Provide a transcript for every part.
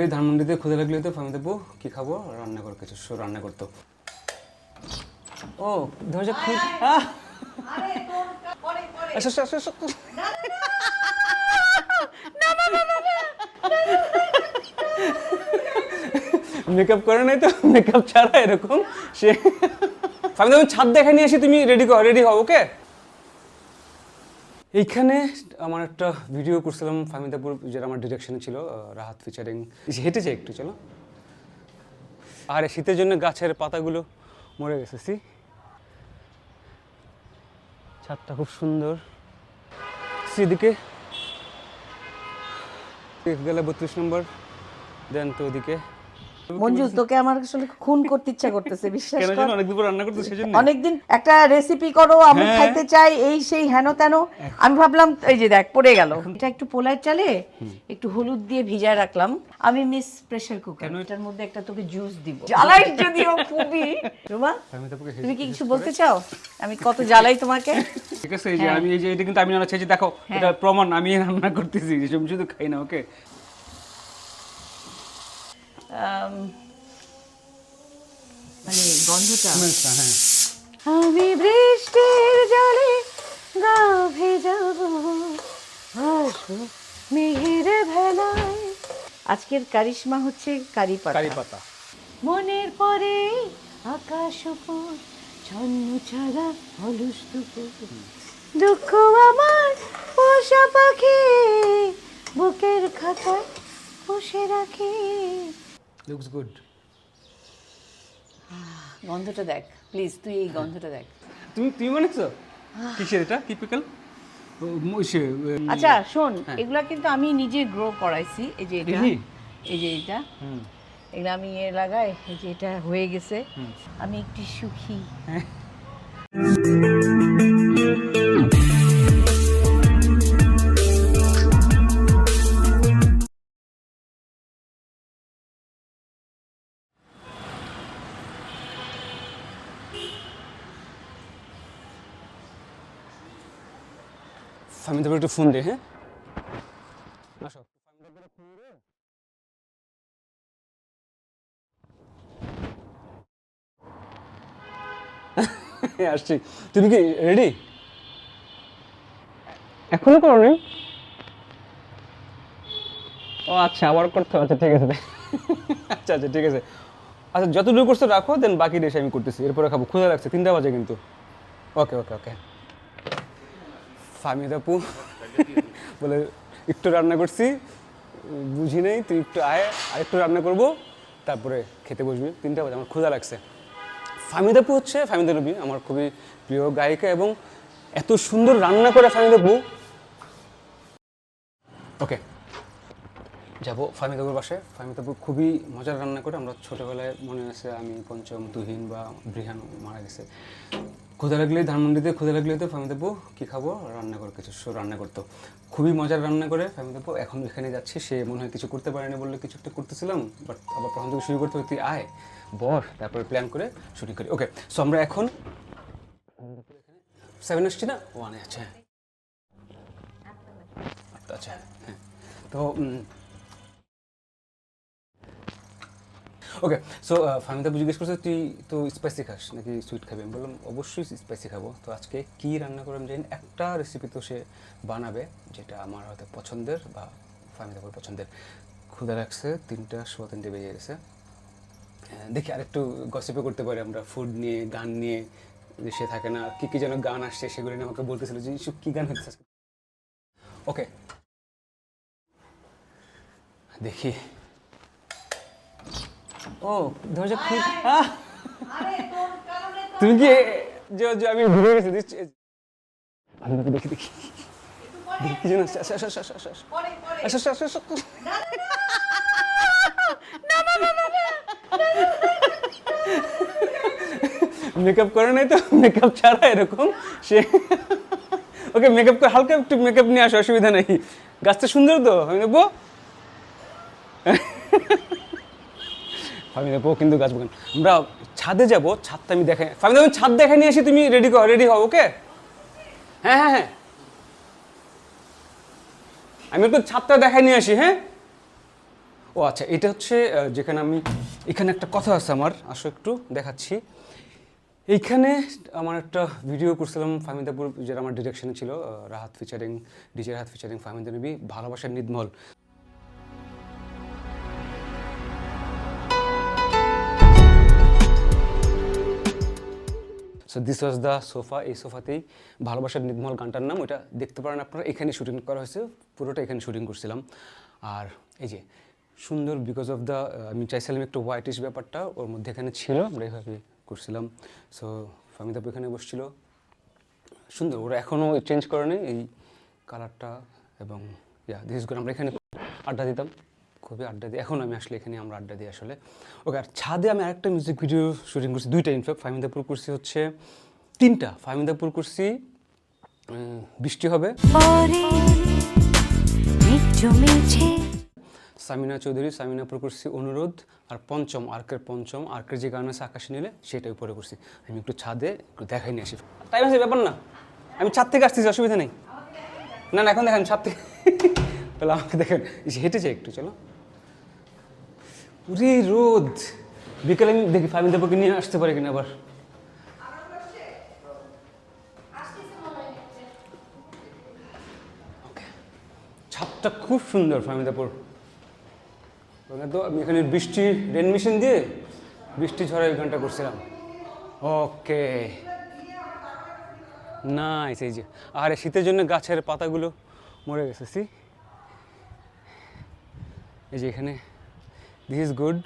এই ধানমন্ডিতে ক্ষুদা লাগলে তো আমি দেবো কি খাবো, রান্না করে কিছু রান্না করতো। ও দরজা খুল, মেকআপ করে নাই তো, মেকআপ ছাড়া এরকম সে। আমি ছাদ দেখে নিয়ে আসি, তুমি রেডি হও। ওকে, এইখানে আমার একটা ভিডিও করছিলাম ফাহমিদাপুর, যেটা আমার ডিরেকশনে ছিল, রাহাত ফিচারিং। হেঁটেছে একটু, চলো। আর শীতের জন্য গাছের পাতাগুলো মরে গেছে। সি, ছাদটা খুব সুন্দর। সেদিকে গেলে 32 নম্বর, দেন তো ওদিকে। মঞ্জু, তোকে আমার আসলে খুন করতে ইচ্ছা করতেছে, বিশ্বাস কেন কর। জানো, অনেকদিন পর রান্না করতে, সেজন্য। অনেকদিন একটা রেসিপি করো, আমি হ্যাঁ। খাইতে চাই, এই সেই হেন তেন। আমি ভাবলাম এই যে দেখ পড়ে গেল, এটা একটু পোলার চালে একটু হলুদ দিয়ে ভিজায় রাখলাম। আমি মিস প্রেসার কুকার, এটার মধ্যে একটা তোকে জুস দিব, জ্বালাই যদিও খুবই। রুমা, তুমি কি কিছু বলতে চাও? আমি কত জ্বালাই তোমাকে। ঠিক আছে, এই যে আমি এই যে এটা কিন্তু আমি রান্না চাইছি, দেখো এটা প্রমাণ, আমি রান্না করতেছি, আমি শুধু খাই না। ওকে, মানে গন্ধটা। হ্যাঁ, আমি বৃষ্টির জলে গা ভেজাবো, আসবো মেঘের ভেলায়। আজকের কারিশমা হচ্ছে কারি পাতা। মনের পরে আকাশ উপর ছন্ন ছাড়া অলস দুপুর, দুঃখ আমার পোষা পাখি বুকের খাতায় পুষে রাখি। Looks good. গন্ধটা দেখ প্লিজ, তুই এই গন্ধটা দেখ। তুমি বানাইছো? কিসের এটা? টিপিক্যাল। আচ্ছা শোন, এগুলা কিন্তু আমি নিজে গ্রো করাইছি। এই যে এটা, এই যে এটা, এগুলা আমি লাগাই। এই যে এটা হয়ে গেছে, আমি একটু সুখী। আমি তো একটু ফোন দে। হ্যাঁ, আসো। আসছি। তুমি কি রেডি? এখনো করোনি? ও আচ্ছা, আবার করতে হবে। আচ্ছা ঠিক আছে। আচ্ছা ঠিক আছে। আচ্ছা, যতটুকু করছো রাখো, দেন বাকি ডিশ আমি করতেছি, এরপরে খাবো। ক্ষুধা লাগছে, 3টা বাজে কিন্তু। ওকে। ফাহমিদ আপু বলে একটু রান্না করছি, বুঝি নেই, তুই একটু আয়, আর একটু রান্না করবো, তারপরে খেতে বসবি। 3টা বাজে, আমার ক্ষুধা লাগছে। ফাহমিদ আপু হচ্ছে, ফাহমিদা নবী আমার খুবই প্রিয় গায়িকা, এবং এত সুন্দর রান্না করে ফাহমিদ আপু। ওকে, যাবো ফাহমিদ আপুর বাসায়। ফাহমিদ আপু খুবই মজার রান্না করে। আমরা ছোটোবেলায় মনে আছে, আমি পঞ্চম, তুহিন বা বৃহান মারা গেছে, ক্ষুধা লাগলেই ধানমন্ডিতে ক্ষুধা লাগলেই তো ফাহমিদ আপু কি খাবো, রান্না করে কিছু রান্না করতো। খুবই মজার রান্না করে ফাহমিদ আপু। এখন এখানে যাচ্ছি, সে মনে হয় কিছু করতে পারেনি বললে কিছু একটা করতেছিলাম, বাট আবার প্রথম থেকে শুরু করতে হবে। তুই আয়, বস, তারপরে প্ল্যান করে শুটিং করি। ওকে, সো আমরা এখন 7 আসছি না, 1-এ আছে। আচ্ছা হ্যাঁ, তো ওকে। সো ফাহমিদ আপু জিজ্ঞেস করছে, তুই তো স্পাইসি খাস নাকি সুইট খাবি? আমি বললাম অবশ্যই স্পাইসি খাবো। তো আজকে কী রান্না করে আমি জানি, একটা রেসিপি তো সে বানাবে যেটা আমার হয়তো পছন্দের বা ফাহমিদ আপুর পছন্দের। ক্ষুধা লাগছে, 3:15 বেজে গেছে। দেখি আরেকটু গসিপে করতে পারি আমরা, ফুড নিয়ে, গান নিয়ে। যে সে থাকে না, কী যেন গান আসছে, সেগুলো নিয়ে আমাকে বলতেছিল যে ইসব কী গান হচ্ছে। ওকে, দেখি। ও দরজা খুব, তুমি কি যে আমি ঘুরে গেছি? দেখি কি যেন মেকআপ করে নাই তো, মেকআপ ছাড়া এরকম সে। ওকে, মেকআপ করে, হালকা একটু মেকআপ নিয়ে আসো, অসুবিধা নেই। গাছটা সুন্দর তো, আমি দেখবো। ফাহমিদ আপু কিন্তু গাছ বাগান। আমরা ছাদে যাবো, ছাদটা আমি দেখাই। ফাহমিদ আপু ছাদ দেখে নিয়ে আসি, তুমি রেডি হও। ওকে, হ্যাঁ, আমি একটু ছাদটা দেখাই নিয়ে আসি। হ্যাঁ, ও আচ্ছা, এটা হচ্ছে যেখানে আমি এখানে একটা কথা আছে আমার, আসো একটু দেখাচ্ছি। এইখানে আমার একটা ভিডিও করছিলাম ফাহমিদাপুর, যেটা আমার ডিরেকশনে ছিল, Rahat featuring DJ Rahat featuring Fahmida Nabi, ভালোবাসার নিদমল। So this was the sofa. এই সোফাতেই ভালোবাসার নিদমল গানটার নাম, ওটা দেখতে পারেন আপনারা। এখানে শুটিং করা হয়েছে, পুরোটা এখানে শুটিং করছিলাম। আর এই যে সুন্দর, বিকজ অফ দ্য, আমি চাইছিলাম একটু হোয়াইটিশ ব্যাপারটা ওর মধ্যে এখানে ছিল, আমরা এইভাবে করছিলাম। সো ফাহমিদা আপু এখানে বসছিল, সুন্দর। ওরা এখনও চেঞ্জ করেনি এই কালারটা, এবং দিস করে আমরা এখানে আড্ডা দিতাম, খুবই আড্ডা দিই। এখন আমি আসলে এখানে আমরা আড্ডা দিই আসলে। ওকে, আর ছাদে আমি আরেকটা মিউজিক ভিডিও শুটিং করছি, দুইটা ইনফ্যাক্ট। ফাহমিদাপুর করছি হচ্ছে তিনটা। ফাহমিদাপুর করছি বৃষ্টি হবে, সামিনা চৌধুরী সামিনাপুর করছি অনুরোধ, আর পঞ্চম আর্কের যে গান আছে আকাশে নিলে, সেটাই উপরে করছি। আমি একটু ছাদে একটু দেখাই নিয়ে আসি, টাইম আছে, ব্যাপার না। আমি ছাদ থেকে আসতেছি, অসুবিধা নেই। না না, এখন দেখেন ছাদ থেকে তাহলে আমাকে দেখেন, হেঁটে যাই একটু, চলো। উরে রোদ, বিকেলে আমি দেখি ফাহমিদাপুরকে নিয়ে আসতে পারি কিনা আবার। ছাদটা খুব সুন্দর ফাহমিদাপুর। তো আমি এখানে বৃষ্টি রেন মেশিন দিয়ে বৃষ্টি ঝড়াই গানটা করছিলাম। Okay nice. এই যে, আর শীতের জন্য গাছের পাতাগুলো মরে গেছে, সি। এই যে এখানে, দিস ইজ গুড।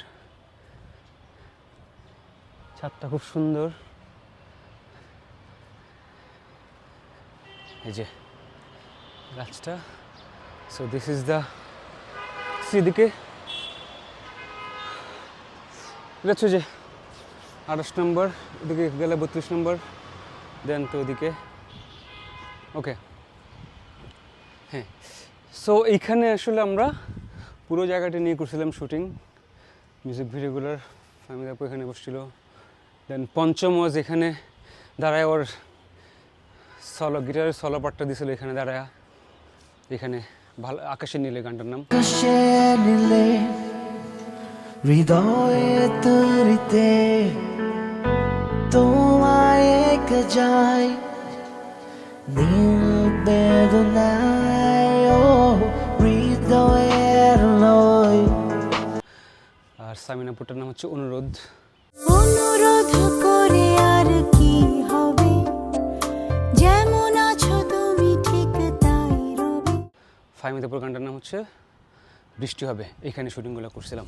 ছাদটা খুব সুন্দর। এই যে গাছটা। সো দিস ইজ দ্য, সেদিকে এটা হচ্ছে যে 28 নম্বর, ওদিকে গেলে 32 নম্বর, দেন তো ওদিকে। ওকে, হ্যাঁ। সো এইখানে আসলে আমরা পুরো জায়গাটা নিয়ে করছিলাম শুটিং, মিউজিক ভিডিওগুলোর। ফাহমিদা আপু এখানে বসছিল, দেন পঞ্চম ওয়াজ এখানে দাঁড়ায়, ওর সলো গিটারের সলো পার্টটা দিয়েছিল এখানে দাঁড়ায়। এখানে ভালো, আকাশে নীলে গানটার নাম। হৃদয়ে তরিতে তোমায় এক যায় নীল বেদনায়, ও হৃদয়ের লয়। আর সামিনাপুরটার নাম হচ্ছে অনুরোধ। অনুরোধ করে আর কি হবে, যেমন আছো তুমি ঠিক তাই রবে। ফাহমিদাপুর গানটার নাম হচ্ছে বৃষ্টি হবে। এখানে শুটিংগুলো করছিলাম।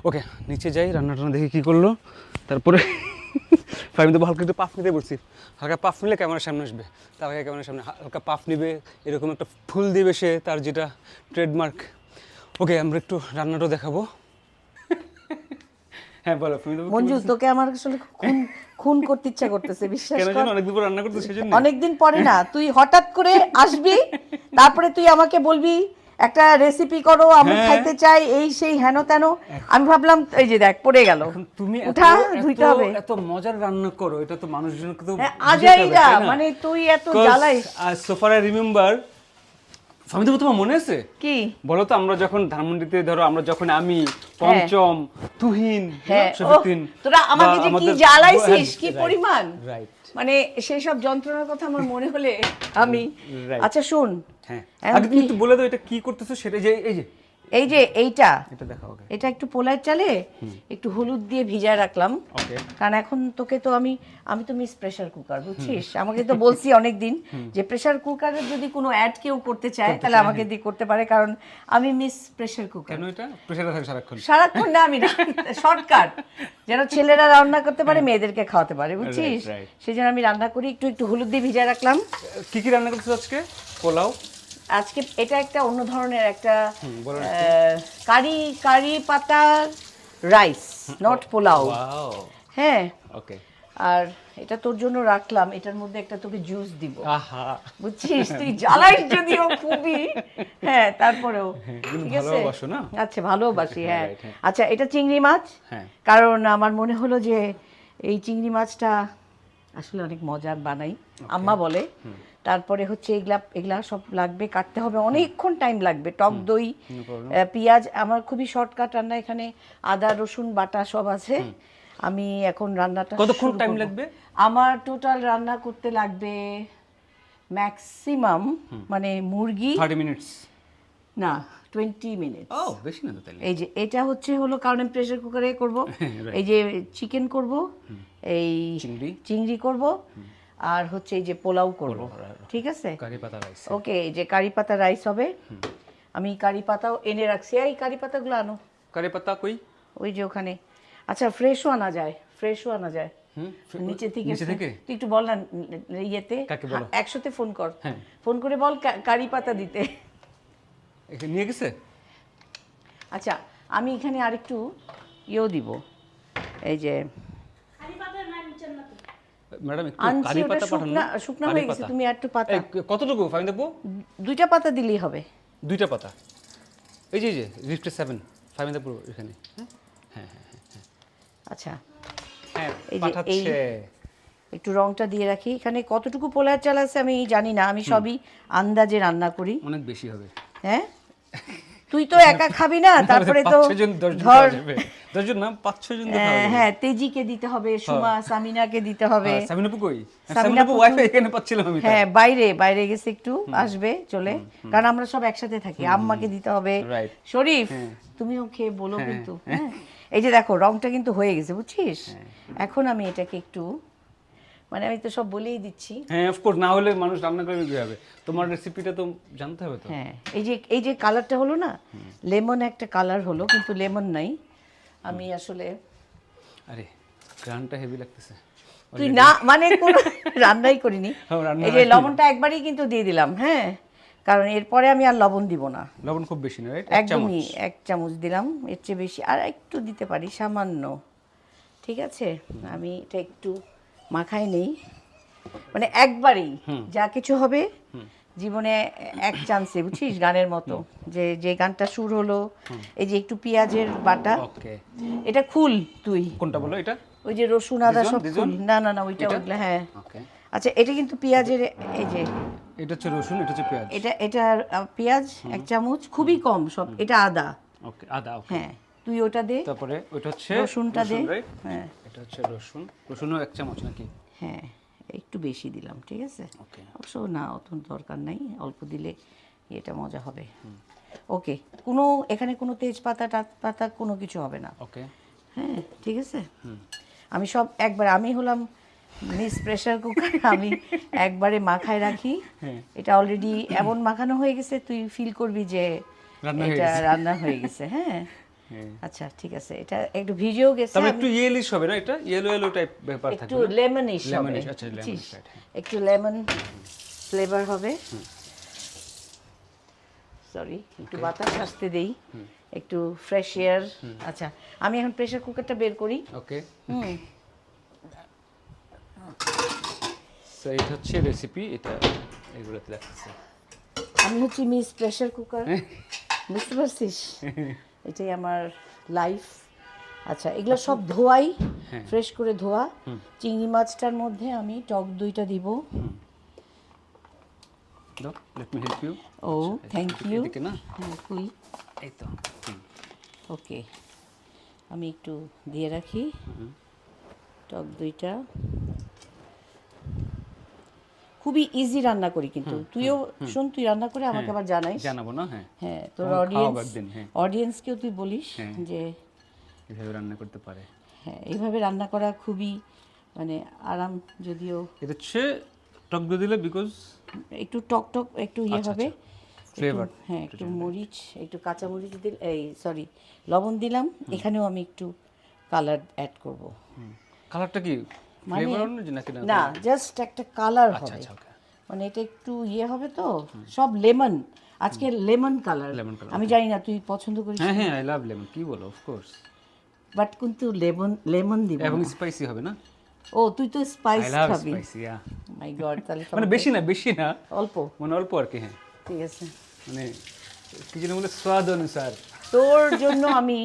ওকে, নিচে যাই, রান্না টান্না দেখি কী করলো। তারপরে ফাহমিদা হালকা একটু পাফ নিতে বলছি, হালকা পাফ নিলে ক্যামেরার সামনে আসবে। তার আগে ক্যামেরার সামনে হালকা পাফ নিবে, এরকম একটা ফুল দিবে সে, তার যেটা ট্রেডমার্ক। ওকে, আমরা একটু রান্নাটাও দেখাবো। হ্যাঁ বলো মঞ্জু, তোকে আমার আসলে খুন করতে ইচ্ছা করতেছে, বিশ্বাস কর। অনেকদিন পর রান্না করতে, সেজন্য। অনেকদিন পরে না, তুই হঠাৎ করে আসবি, তারপরে তুই আমাকে বলবি একটা রেসিপি করো, আমি খাইতে চাই, এই সেই হেন তেন। আমি ভাবলাম এই যে দেখ পড়ে গেল, তুমি উঠা ধুইতে হবে। এত মজার রান্না করো, এটা তো মানুষজনকে তো আজাইরা, মানে তুই এত জ্বালাইস। So far I remember, Fahmida তোমার মনে আছে কি বলো তো, আমরা যখন ধানমন্ডিতে, ধরো আমরা যখন, আমি পঞ্চম, তুহিন, শফিউদ্দিন, তোরা আমাকে যে কি জ্বালাইছিস, কি পরিমাণ, রাইট, মানে সেই সব যন্ত্রণার কথা আমার মনে হলে আমি। আচ্ছা শুন, হ্যাঁ আগে তুমি একটু বলে দাও এটা কি করতেছো, সেটা যে এই যে এইটা দেখাও। এটা একটু পোলার চালে একটু হলুদ দিয়ে ভিজায় রাখলাম, কারণ এখন তোকে তো আমি তো মিস প্রেসার কুকার, বুঝছিস। আমাকে তো বলছি অনেকদিন যে প্রেসার কুকারের যদি কোনো অ্যাড কেউ করতে চায় তাহলে আমাকে দিয়ে করতে পারে, কারণ আমি মিস প্রেসার কুকার। কেন এটা প্রেসারে থাকে সারাক্ষণ না, আমি শর্টকাট, যেন ছেলেরা রান্না করতে পারে, মেয়েদেরকে খাওয়াতে পারে, বুঝছিস। সেই জন্য আমি রান্না করি, একটু হলুদ দিয়ে ভিজায় রাখলাম। কি কি রান্না করছিস আজকে? পোলাও। আজকে এটা একটা অন্য ধরনের একটা কারি পাতার রাইস, নট পোলাও। হ্যাঁ, ওকে। আর এটা তোর জন্য রাখলাম, এটার মধ্যে একটা তোকে জুস দিব, বুঝছিস। তুই জ্বালাইস যদিও খুবই, হ্যাঁ, তারপরেও ঠিক আছে। আচ্ছা, ভালোবাসি, হ্যাঁ। আচ্ছা, এটা চিংড়ি মাছ, কারণ আমার মনে হলো যে এই চিংড়ি মাছটা আসলে অনেক মজার বানাই, আম্মা বলে। তারপরে হচ্ছে এগুলা এগুলা সব লাগবে, কাটতে হবে, অনেকক্ষণ টাইম লাগবে। টক দই, No problem. পেঁয়াজ, আমার খুবই শর্টকাট রান্না, এখানে আদা রসুন বাটা সব আছে। আমি এখন রান্নাটা কতক্ষণ শুরু time করব। লাগবে? আমার টোটাল রান্না করতে লাগবে ম্যাক্সিমাম, মানে মুরগি 30 minutes. না 20 মিনিট। ও বেশি না তো তাহলে। এই যে এটা হলো কারণ আমি প্রেসার কুকারে করব। Right. এই যে চিকেন করব, এই চিংড়ি। চিংড়ি করব, আর হচ্ছে এই যে পোলাও করব, ঠিক আছে? কারি পাতা রাইস। ওকে, এই যে কারি পাতা রাইস হবে। আমি কারি পাতাও এনে রাখছি। এই কারি পাতাগুলো আনো, কারি পাতা কই? ওই যে ওখানে। আচ্ছা, ফ্রেশও আনা যায়, ফ্রেশও আনা যায় নিচে থেকে। নিচে থেকে? তুই একটু বল না ইয়েতে, কাকে বলো? একসাথে ফোন কর, হ্যাঁ। ফোন করে বল কারি পাতা দিতে। এখানে নিয়ে গেছে? আচ্ছা, আমি এখানে আরেকটু ইয়েও দিব, এই যে ম্যাডাম একটু আনছি, কারি ওটা পাতা পাঠান না। শুকনা হয়ে গেছে, তুমি আর একটু পাতা, এই কতটুকু ফাইন দেবো? 2টা পাতা দিলেই হবে। 2টা পাতা। এই যে রিফ্টে 7 ফাইন দেবো এখানে। হ্যাঁ হ্যাঁ হ্যাঁ আচ্ছা, হ্যাঁ এই যে পাঠাচ্ছে। একটু রংটা দিয়ে রাখি। এখানে কতটুকু পোলার চাল আছে আমি জানি না, আমি সবই আন্দাজে রান্না করি। অনেক বেশি হবে। হ্যাঁ, তুই তো একা খাবি না, তারপরে তো 5-6 জন 10 জন ধর, খাওয়া যাবে। 10 জন না 5-6 জন খাওয়া যাবে। হ্যাঁ, তেজিকে দিতে হবে, সুমা সামিনাকে দিতে হবে। সামিনাপু কই? সামিনা সামিনাপু আপু ওয়াইফাই এখানে পাচ্ছিলাম আমি। হ্যাঁ, বাইরে গেছে, একটু আসবে চলে, কারণ আমরা সব একসাথে থাকি। আম্মাকে দিতে হবে। Right. শরীফ, তুমিও খেয়ে বলো কিন্তু। হ্যাঁ, এই যে দেখো রংটা কিন্তু হয়ে গেছে, বুঝছিস? এখন আমি এটাকে একটু, মানে আমি তো সব বলেই দিচ্ছি। হ্যাঁ অফ কোর্স, না হলে মানুষ রান্না করবে কিভাবে? তোমার রেসিপিটা তো জানতে হবে তো। হ্যাঁ, এই যে কালারটা হলো না, লেমন একটা কালার হলো, কিন্তু লেমন নাই। আমি আসলে, আরে গ্রানটা হেভি লাগতেছে। তুই না মানে কোনো রান্নাই করিনি। রান্না এই যে লবণটা একবারই কিন্তু দিয়ে দিলাম, হ্যাঁ, কারণ এরপরে আমি আর লবণ দিব না। লবণ খুব বেশি না, রাইট? একদমই 1 চামচ দিলাম, এর চেয়ে বেশি আর একটু দিতে পারি, সামান্য। ঠিক আছে, আমি এটা একটু মাখাই নেই, মানে একবারেই যা কিছু হবে জীবনে এক চান্সে, বুঝছিস? গানের মতো, যে যে গানটা সুর হলো, এই যে একটু পেঁয়াজের বাটা, ওকে। এটা খুল তুই, কোনটা বলো এটা? ওই যে রসুন আদা সব খুল। না না না, ওইটা ওইগুলা, হ্যাঁ। ওকে। আচ্ছা, এটা কিন্তু পেঁয়াজের, এই যে এটা হচ্ছে রসুন, এটা হচ্ছে পেঁয়াজ। এটা পেঁয়াজ 1 চামচ, খুবই কম সব। এটা আদা, ওকে, আদা। ওকে। হ্যাঁ, তুই ওটা দে। তারপরে ওটা হচ্ছে রসুনটা দে। রাইট? হ্যাঁ এটা হচ্ছে রসুন। রসুনও 1 চামচ নাকি? হ্যাঁ, একটু বেশি দিলাম, ঠিক আছে? ওকে। অবশ্য না, অত দরকার নাই, অল্প দিলে এটা মজা হবে। ওকে, এখানে কোনো তেজপাতা পাতা কোনো কিছু হবে না। ওকে। হ্যাঁ, ঠিক আছে। আমি সব একবার, আমি হলাম মিস প্রেসার কুকার, আমি একবারে মাখায় রাখি। এটা অলরেডি এমন মাখানো হয়ে গেছে, তুই ফিল করবি যে রান্না হয়ে এটা গেছে। রান্না হয়ে গেছে। হ্যাঁ, হ্যাঁ। আচ্ছা, ঠিক আছে, এটা একটু ভিজেও গেছে। তবে একটু ইয়েলিশ হবে না এটা? ইয়েলো টাইপ ব্যাপার থাকবে। একটু লেমনিশ হবে, লেমনিশ, আচ্ছা লেমনিশ, বুঝছিস? রাইট। একটু লেমন ফ্লেভার হবে। সরি, একটু বাতাস আসতে দেই, একটু ফ্রেশ এয়ার। আচ্ছা, আমি এখন প্রেসার কুকারটা বের করি। ওকে। হুম, সো এটা হচ্ছে রেসিপি, এটা এগুলোতে লাগতেছে। আমি হচ্ছি মিস প্রেসার কুকার, বুঝতে পারছিস? এটাই আমার লাইফ। আচ্ছা, এগুলো সব ধোয়াই, ফ্রেশ করে ধোয়া। চিংড়ি মাছটার মধ্যে আমি টক দইটা দিব। Let me help you. ও, থ্যাংক ইউ। এদিকে না? হ্যাঁ, তুই। এই তো। ওকে, আমি একটু দিয়ে রাখি টক দইটা। খুবই ইজি রান্না করি, কিন্তু তুইও শোন, তুই রান্না করে আমাকে আবার জানাইস। জানাবো না? হ্যাঁ। হ্যাঁ, তোর তোমাকে খাওয়াবো অডিয়েন্স, একদিন, হ্যাঁ। অডিয়েন্সকেও তুই বলিস যে এভাবে রান্না করতে পারে। হ্যাঁ, এইভাবে রান্না করা খুবই মানে আরাম। যদিও এটা হচ্ছে টক দই দিলে বিকজ একটু টক টক একটু ইয়ে হবে, ফ্লেভার। হ্যাঁ, একটু মরিচ, একটু কাঁচা মরিচ দিল, এই সরি লবণ দিলাম। এখানেও আমি একটু কালার অ্যাড করব। কালারটা কি মানে ফ্লেভার নাকি না? না, জাস্ট একটা কালার আচ্ছা হবে, আচ্ছা, ওকে। মানে এটা একটু ইয়ে হবে তো। সব লেমন, আজকে লেমন কালার। Lemon colour. আমি জানি না তুই পছন্দ করিস, হ্যাঁ হ্যাঁ, আই লাভ লেমন। কি বলো, অফ কোর্স। বাট কিন্তু লেমন দিব এবং না। স্পাইসি হবে না? ও, তুই তো স্পাইস আই লাভ খাবি। স্পাইসি, ইয়া। মাই গড, তাহলে মানে বেশি না, অল্প, মানে অল্প আর কি। হ্যাঁ, ঠিক আছে। মানে কি যেন বলে, স্বাদ অনুসার। তোর জন্য আমি,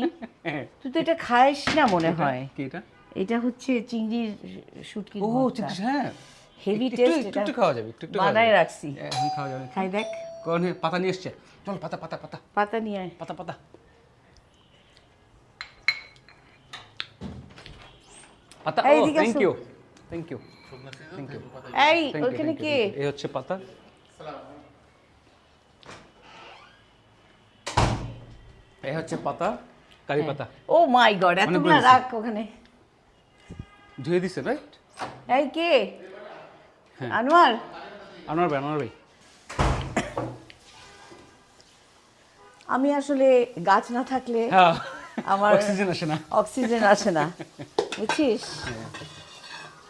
হ্যাঁ। তুই তো এটা খাইস না মনে হয়। কি এটা? এটা হচ্ছে চিংড়ির শুটকির ও ভর্তা। চিংড়ি, হ্যাঁ। হেভি একটু টেস্ট, একটু একটু খাওয়া যাবে, একটু একটু খাওয়া বানায় যাবে। রাখছি। এখন খাওয়া যাবে। খাই দেখ, কোন পাতা নিয়ে এসছে, চল পাতা পাতা পাতা পাতা নিয়ে আয়। পাতা পাতা পাতা। ও এইদিকে থ্যাংক আসো। You thank you thank you এই ওখানে কে? এই হচ্ছে পাতা। এই হচ্ছে পাতা, কারি পাতা। ও মাই গড, এতগুলো বলেছি। রাখ ওখানে। ধুয়ে দিছে রাইট? এই কে? হ্যাঁ। আনোয়ার? আনোয়ার ভাই আমি আসলে গাছ না থাকলে হ্যাঁ, আমার অক্সিজেন আসে না। অক্সিজেন আসে না, বুঝছিস?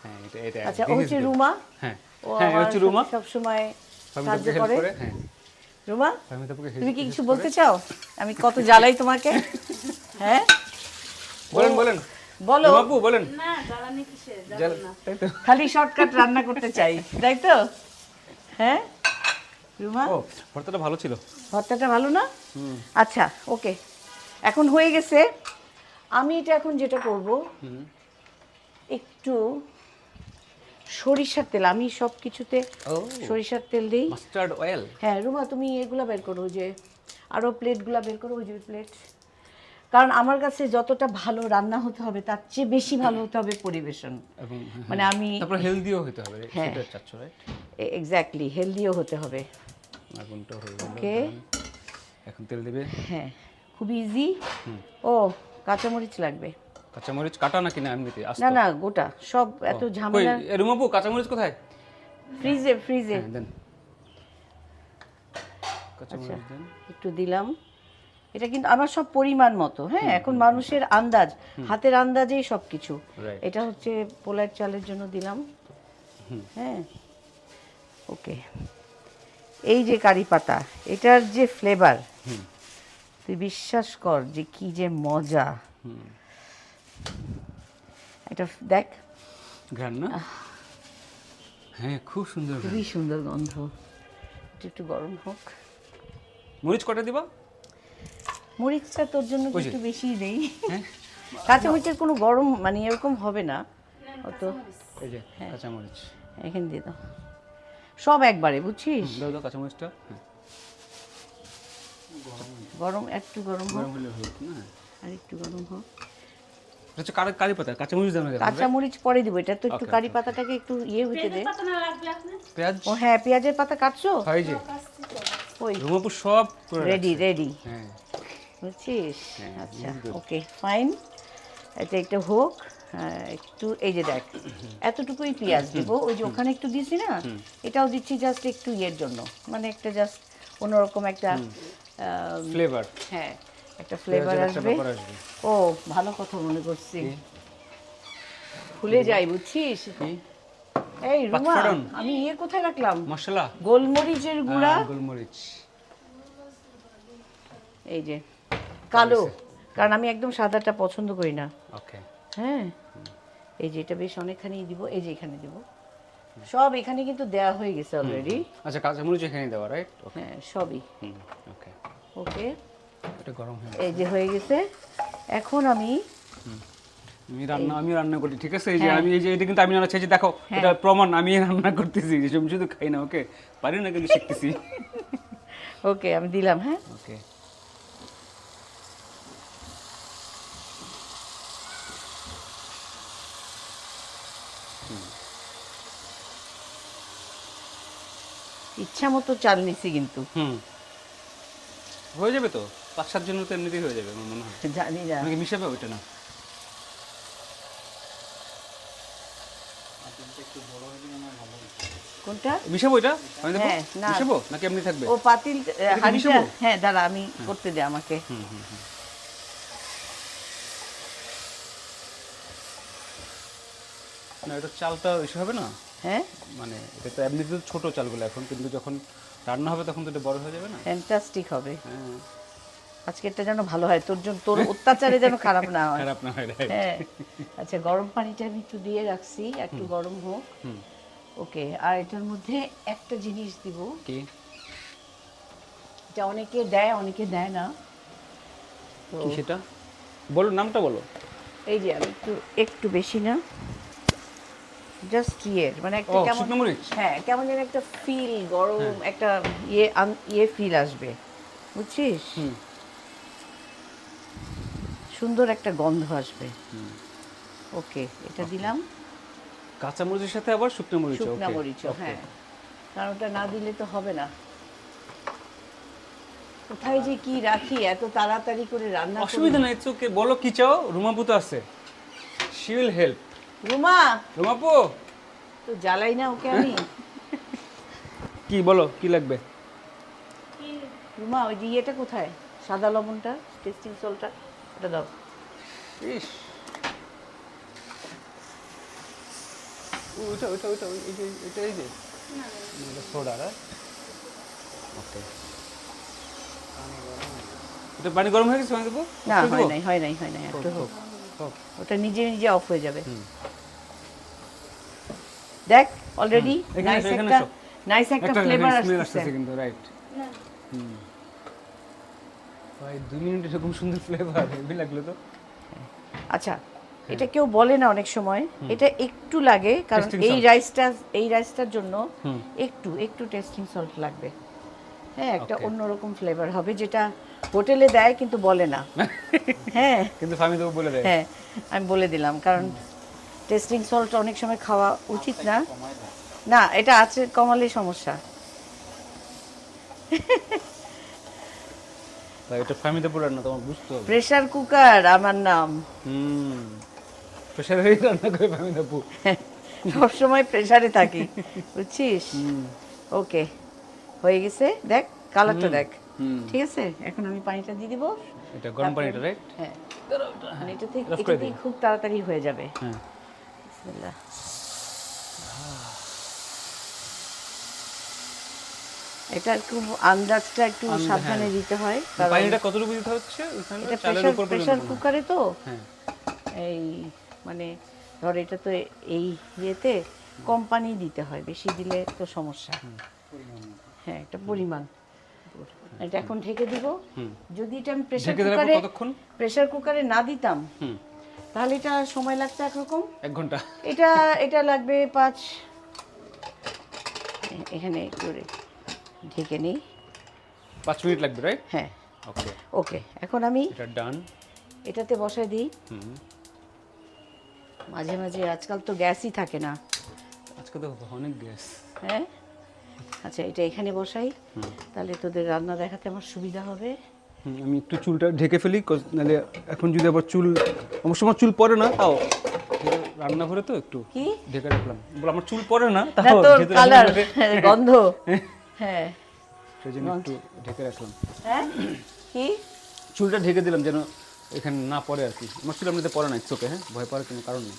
হ্যাঁ এটা এটা আচ্ছা, ও this is হচ্ছে good. রুমা। হ্যাঁ ও হ্যাঁ, আমার হচ্ছে রুমা। সব সময় সাহায্য ফার্মিতাকে হেল্প করে। করে। হ্যাঁ, রুমা, ফার্মিতাকে তুমি কি কিছু বলতে চাও? আমি কত জ্বালাই তোমাকে, হ্যাঁ? বলেন বলেন বলো। বাবু বলেন। না জ্বালানি কিসের, জাল- জ্বালানি না। তাই তো। খালি শর্টকাট রান্না করতে চাই, তাই তো? হ্যাঁ রুমা, ও ভর্তাটা ভালো ছিল। ভর্তাটা ভালো না? আচ্ছা ওকে, এখন হয়ে গেছে। আমি এটা এখন যেটা করব, একটু সরিষার তেল, আমি সব কিছুতে ও সরিষার তেল দিই। Mustard oil. হ্যাঁ রুমা, তুমি এগুলা বের করো, ওই যে আরও প্লেটগুলা বের করো, ওই যে প্লেট। কারণ আমার কাছে যতটা ভালো রান্না হতে হবে তার চেয়ে বেশি ভালো হতে হবে পরিবেশন। এবং মানে আমি তারপর হেলদিও হতে হবে, হ্যাঁ। সেটা চাচ্ছ রাইট? এক্স্যাক্টলি হেলদিও হতে হবে। আগুনটা হয়ে গেল। ওকে, এখন তেল দিবে। হ্যাঁ খুব ইজি। ও কাঁচামরিচ লাগবে। কাঁচামরিচ কাটা নাকি না এমনিতে আস্ত? না না, গোটা সব, এত কই ঝামেলা। রুমাবু কাঁচামরিচ কোথায়? ফ্রিজে ফ্রিজে হ্যাঁ দেন কাঁচামরিচ দেন। একটু দিলাম। এটা কিন্তু আমার সব পরিমাণ মতো, হ্যাঁ। এখন মানুষের আন্দাজ, হাতের আন্দাজেই সব কিছু। Right. এটা হচ্ছে পোলার চালের জন্য দিলাম, হ্যাঁ। ওকে, এই যে কারি পাতা, এটার যে ফ্লেভার, তুই বিশ্বাস কর যে কি যে মজা। এটা দেখ, ঘ্রাণ না? হ্যাঁ খুব সুন্দর ঘ্রাণ। খুবই সুন্দর গন্ধ। এটা একটু গরম হোক। মরিচ কটা দিবা? মরিচটা তোর জন্য ওই যে। একটু বেশিই দেই। হ্যাঁ কাঁচামরিচের কোনো গরম মানে এরকম হবে না অত। এই যে হ্যাঁ। কাঁচামরিচ এখানে দিয়ে দাও সব একবারে, বুঝছিস? দাও দাও কাঁচামরিচটা। হ্যাঁ গরম, একটু গরম হোক, গরম হলে হোক না। আর একটু গরম হোক। এটা হচ্ছে কারি পাতা, কাঁচামরিচ দাও না কেন? কাঁচামরিচ পরে দিব, এটা তো একটু Okay, কারি okay. পাতাটাকে একটু ইয়ে হইতে দে। পেঁয়াজের পাতা না লাগবে আপনার? পেঁয়াজ ও হ্যাঁ, পেঁয়াজের পাতা কাটছো? হয় যে কাটছি তো। ওই রুমাপুর সব করে রেডি রাখছে। রেডি, হ্যাঁ বুঝছিস? হ্যাঁ, আচ্ছা this is good. Okay fine, এটা একটা হোক। হ্যাঁ, একটু এই যে দেখ, এতটুকুই পেঁয়াজ দিব, ওই যে ওখানে একটু দিছি না, এটাও দিচ্ছি জাস্ট একটু ইয়ের জন্য, মানে একটা জাস্ট অন্যরকম একটা ফ্লেভার, হ্যাঁ একটা ফ্লেভার আসবে। আসবে। ও ভালো কথা মনে করছি, ভুলে যাই, বুঝছিস? কি এই রুমা, পাঁচফোড়ন। আমি ইয়ে কোথায় রাখলাম? মশলা, গোলমরিচের গুঁড়া, গোলমরিচ। এই যে কালো, কারণ আমি একদম সাদাটা পছন্দ করি না, ওকে হ্যাঁ। এই যে এটা বেশ অনেকখানি দিব, এই যে এখানে দিব, সব এখানে কিন্তু দেয়া হয়ে গেছে অলরেডি। আচ্ছা কাঁচামরিচ এখানে দেওয়া রাইট? ওকে হ্যাঁ সবই ওকে। ওকে, এটা গরম হয়ে এই যে হয়ে গেছে। এখন আমি আমি রান্না করি, ঠিক আছে? এই যে হ্যাঁ। আমি এই যে এটা কিন্তু আমি রান্না চাইছি, দেখো এটা প্রমাণ, আমি রান্না করতেছি, আমি শুধু খাই না, ওকে? পারি না কিন্তু শিখতেছি। ওকে আমি দিলাম, হ্যাঁ। ওকে ইচ্ছা মতো চাল নিছি কিন্তু, হয়ে যাবে তো, 5-7 জনের তো এমনিতেই হয়ে যাবে আমার মনে হয়। জানি না নাকি মিশাবে ওইটা না? কোনটা। মিশাবো এটা? আমি দেখো হ্যাঁ, না। মিশাবো নাকি এমনি থাকবে? ও পাতিল কি হাঁড়িটা, মিশাবো? হ্যাঁ দাঁড়া আমি করতে দে আমাকে। না এটা চালটা এসে হবে না, হ্যাঁ মানে এটা তো এমনিতে তো ছোট চালগুলো এখন, কিন্তু যখন রান্না হবে তখন তো এটা বড় হয়ে যাবে না? ফ্যান্টাস্টিক হবে হ্যাঁ আজকেরটা, যেন ভালো হয়, তোর জন্য, তোর অত্যাচারে যেন খারাপ না হয়। খারাপ না হয়, right? হ্যাঁ আচ্ছা, গরম পানিটা আমি একটু দিয়ে রাখছি, একটু গরম হোক। ওকে, আর এটার মধ্যে একটা জিনিস দিব, কি? এটা অনেকে দেয় অনেকে দেয় না, তো কি সেটা বলো, নামটা বলো। এই যে আমি একটু একটু বেশি না, জাস্ট মানে একটা ও, কেমন শুকনো মরিচ? হ্যাঁ কেমন যেন একটা ফিল গরম একটা ইয়ে ফিল আসবে বুঝছিস সুন্দর একটা গন্ধ আসবে ওকে এটা দিলাম কাঁচা মরিচের সাথে আবার শুকনো মরিচ, শুকনা ওকে। মরিচ হ্যাঁ কারণ ওটা না দিলে তো হবে না কোথায় যে কি রাখি এত তাড়াতাড়ি করে রান্না করি অসুবিধা নাই, ইটস ওকে। বলো কি চাও, রুমাপু তো আছে, শি উইল হেল্প। রুমা রুমাপু তো জ্বালাই না ওকে আমি কি বলো, কি লাগবে? কি রুমা ওই যে ইয়েটা কোথায় সাদা লবণটা টেস্টিং সল্টটা ওটা দাও ইস, ওইটা ওইটা ওইটা এই যে এটা, এই যে সোডা, ওকে। এটা পানি গরম হয়ে গেছে, পানি দেবো? না ওকে দেবো? হয় নাই একটু হোক হোক। ওটা নিজে নিজে অফ হয়ে যাবে দেখ অলরেডি এখানে নাইস এসো, এখানে একটা এসো। নাইস একটা ফ্লেভার স্মেল আসছে আসছে কিন্তু, রাইট। না ভাই 2 মিনিট এরকম সুন্দর ফ্লেভার, হেভি লাগলো তো। আচ্ছা এটা কেউ বলে না অনেক সময় এটা একটু লাগে কারণ Tasting এই salt. রাইসটার জন্য হুম। একটু টেস্টিং সল্ট লাগবে হ্যাঁ একটা Okay. অন্যরকম ফ্লেভার হবে যেটা হোটেলে দেয় কিন্তু বলে না হ্যাঁ কিন্তু ফামি তো বলে দেয়। হ্যাঁ আমি বলে দিলাম কারণ টেস্টিং সল্ট অনেক সময় খাওয়া উচিত না না এটা আছে কমালে সমস্যা ভাই এটা ফামিতে পড়ে না, তোমার বুঝতে হবে। প্রেসার কুকার আমার নাম প্রেসারে রান্না করে ফামি দেবো। সবসময় প্রেসারে থাকি বুঝছিস ওকে হয়ে গেছে দেখ কালারটা দেখ ঠিক আছে এখন আমি পানিটা দিয়ে দিব এটা গরম পানিটা, রাইট? হ্যাঁ মানে এটা থেকে Rough এটা করে দিয়ে দিই। খুব তাড়াতাড়ি হয়ে যাবে হ্যাঁ। বিসমিল্লাহ এটা খুব আন্দাজটা একটু হ্যাঁ। সাবধানে দিতে হয় কারণ পানিটা কতটুকু দিতে হচ্ছে ওখানে? এটা চালের উপর প্রেসার পর্যন্ত? কুকারে তো হ্যাঁ। এই মানে ধর এটা তো এই ইয়েতে কম পানি দিতে হয় বেশি দিলে তো সমস্যা হ্যাঁ একটা পরিমাণ এটা এখন ঢেকে দিব যদি এটা আমি প্রেসার ঢেকে দেওয়ার পর কুকারে কতক্ষণ? প্রেসার কুকারে না দিতাম হুম। তাহলে এটা সময় লাগতো একরকম 1 ঘন্টা। এটা লাগবে 5 এখানে একটু ঢেকে নেই 5 মিনিট লাগবে, রাইট? হ্যাঁ ওকে, ওকে এখন আমি এটা ডান। এটাতে বসাই দিই মাঝে মাঝে আজকাল তো গ্যাসই থাকে না আজকে তো অনেক গ্যাস। হ্যাঁ আচ্ছা এটা এখানে বসাই তাহলে তোদের রান্না দেখাতে আমার সুবিধা হবে আমি একটু চুলটা ঢেকে ফেলি, নাহলে এখন যদি আবার চুল, অবশ্য আমার চুল পড়ে না, তাও রান্নাঘরে তো একটু কি ঢেকে রাখলাম। বলে আমার চুল পড়ে না, না তাও তোর যেহেতু কালার রান্নাঘরে, গন্ধ হ্যাঁ সেই জন্য একটু ঢেকে রাখলাম। হ্যাঁ কি চুলটা ঢেকে দিলাম যেন এখানে না পড়ে আর কি। আমার চুল এমনিতে পড়ে না, চোখে, হ্যাঁ, ভয় পাওয়ার কোনো কারণ নেই।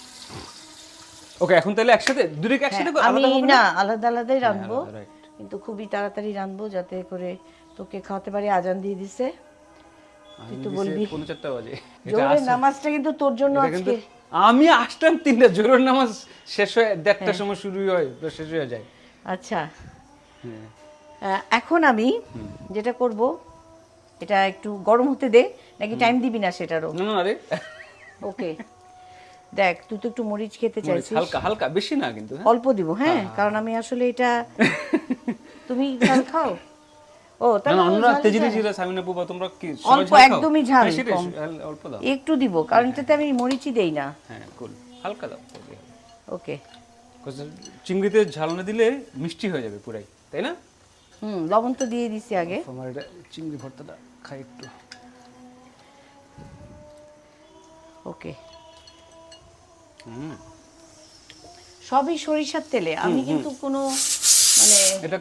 ওকে, এখন তাহলে একসাথে দুটোকে একসাথে হ্যাঁ, আমি আলাদা হবে না আলাদা আলাদাই রাঁধবো আলাদা, right. কিন্তু খুবই তাড়াতাড়ি রাঁধবো যাতে করে তোকে খাওয়াতে পারি আজান দিয়ে দিছে তুই তো বলবি 4:45 বাজে। এটা জোহরের নামাজটা কিন্তু তোর জন্য এটা আজকে কিন্তু আমি আসতাম 3টা, জোহরের নামাজ শেষ হয়ে 1:30টার সময় শুরু হয়, শেষ হয়ে যায়। আচ্ছা হ্যাঁ। এখন আমি যেটা করব এটা একটু গরম হতে দে নাকি টাইম দিবি না সেটারও না না, আরে ওকে দেখ তুই তো একটু মরিচ খেতে মরিচ চাইছিস হালকা হালকা, বেশি না কিন্তু, হ্যাঁ। অল্প দিব হ্যাঁ কারণ আমি আসলে এটা তুমি ঝাল খাও ও না তাহলে না, অন্যরা ঝাল তেজিরে দেয়। ছিল, সামিনা বুবা, তোমরা কি সবাই অল্প, ঝাল খাও? একদমই ঝাল হ্যাঁ, সেটাই, কম। অল্প দাও। একটু দিব কারণ এটাতে আমি মরিচই দেই না হ্যাঁ, কুল, হালকা দাও। ওকে চিংড়িতে ঝাল না দিলে মিষ্টি হয়ে যাবে পুরাই, তাই না? লবণ তো দিয়ে দিছি আগে আমার এটা চিংড়ি ভর্তাটা খাই একটু। ওকে সবই সরিষার তেলে আমি কিন্তু কোনো মানে এটা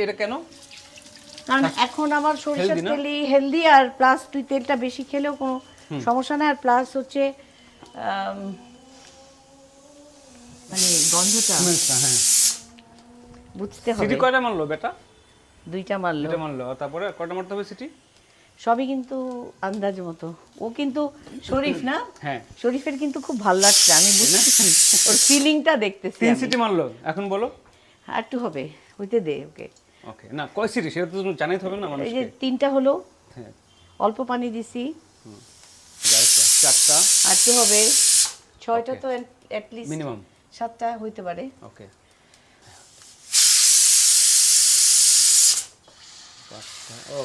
এটা কেন? কারণ এখন আবার সরিষার Healthy না? তেলই হেলদি আর প্লাস তুই তেলটা বেশি খেলেও কোনো সমস্যা না আর প্লাস হচ্ছে মানে গন্ধটা হ্যাঁ। বুঝতে সিটি হবে কয়টা মারলো বেটা? 2টা মারলো এটা মারলো, আর তারপরে কয়টা মারতে হবে সিটি? সবই কিন্তু আন্দাজ মতো ও কিন্তু শরীফ না হ্যাঁ। শরীফের কিন্তু খুব ভালো লাগছে আমি বুঝতেছি ওর ফিলিংটা দেখতেছি 3 আমি। সিটি মারলো, এখন বলো। আর একটু হবে হইতে দে ওকে ওকে, না কয় সিটি সেটা তো তুমি জানাইতে হবে না এই যে মানুষকে। 3টা হলো হ্যাঁ, অল্প পানি দিছি আরেকটা 4টা আর একটু হবে 6টা তো অ্যাট লিস্ট মিনিমাম। 7টা হইতে পারে। ওকে, ও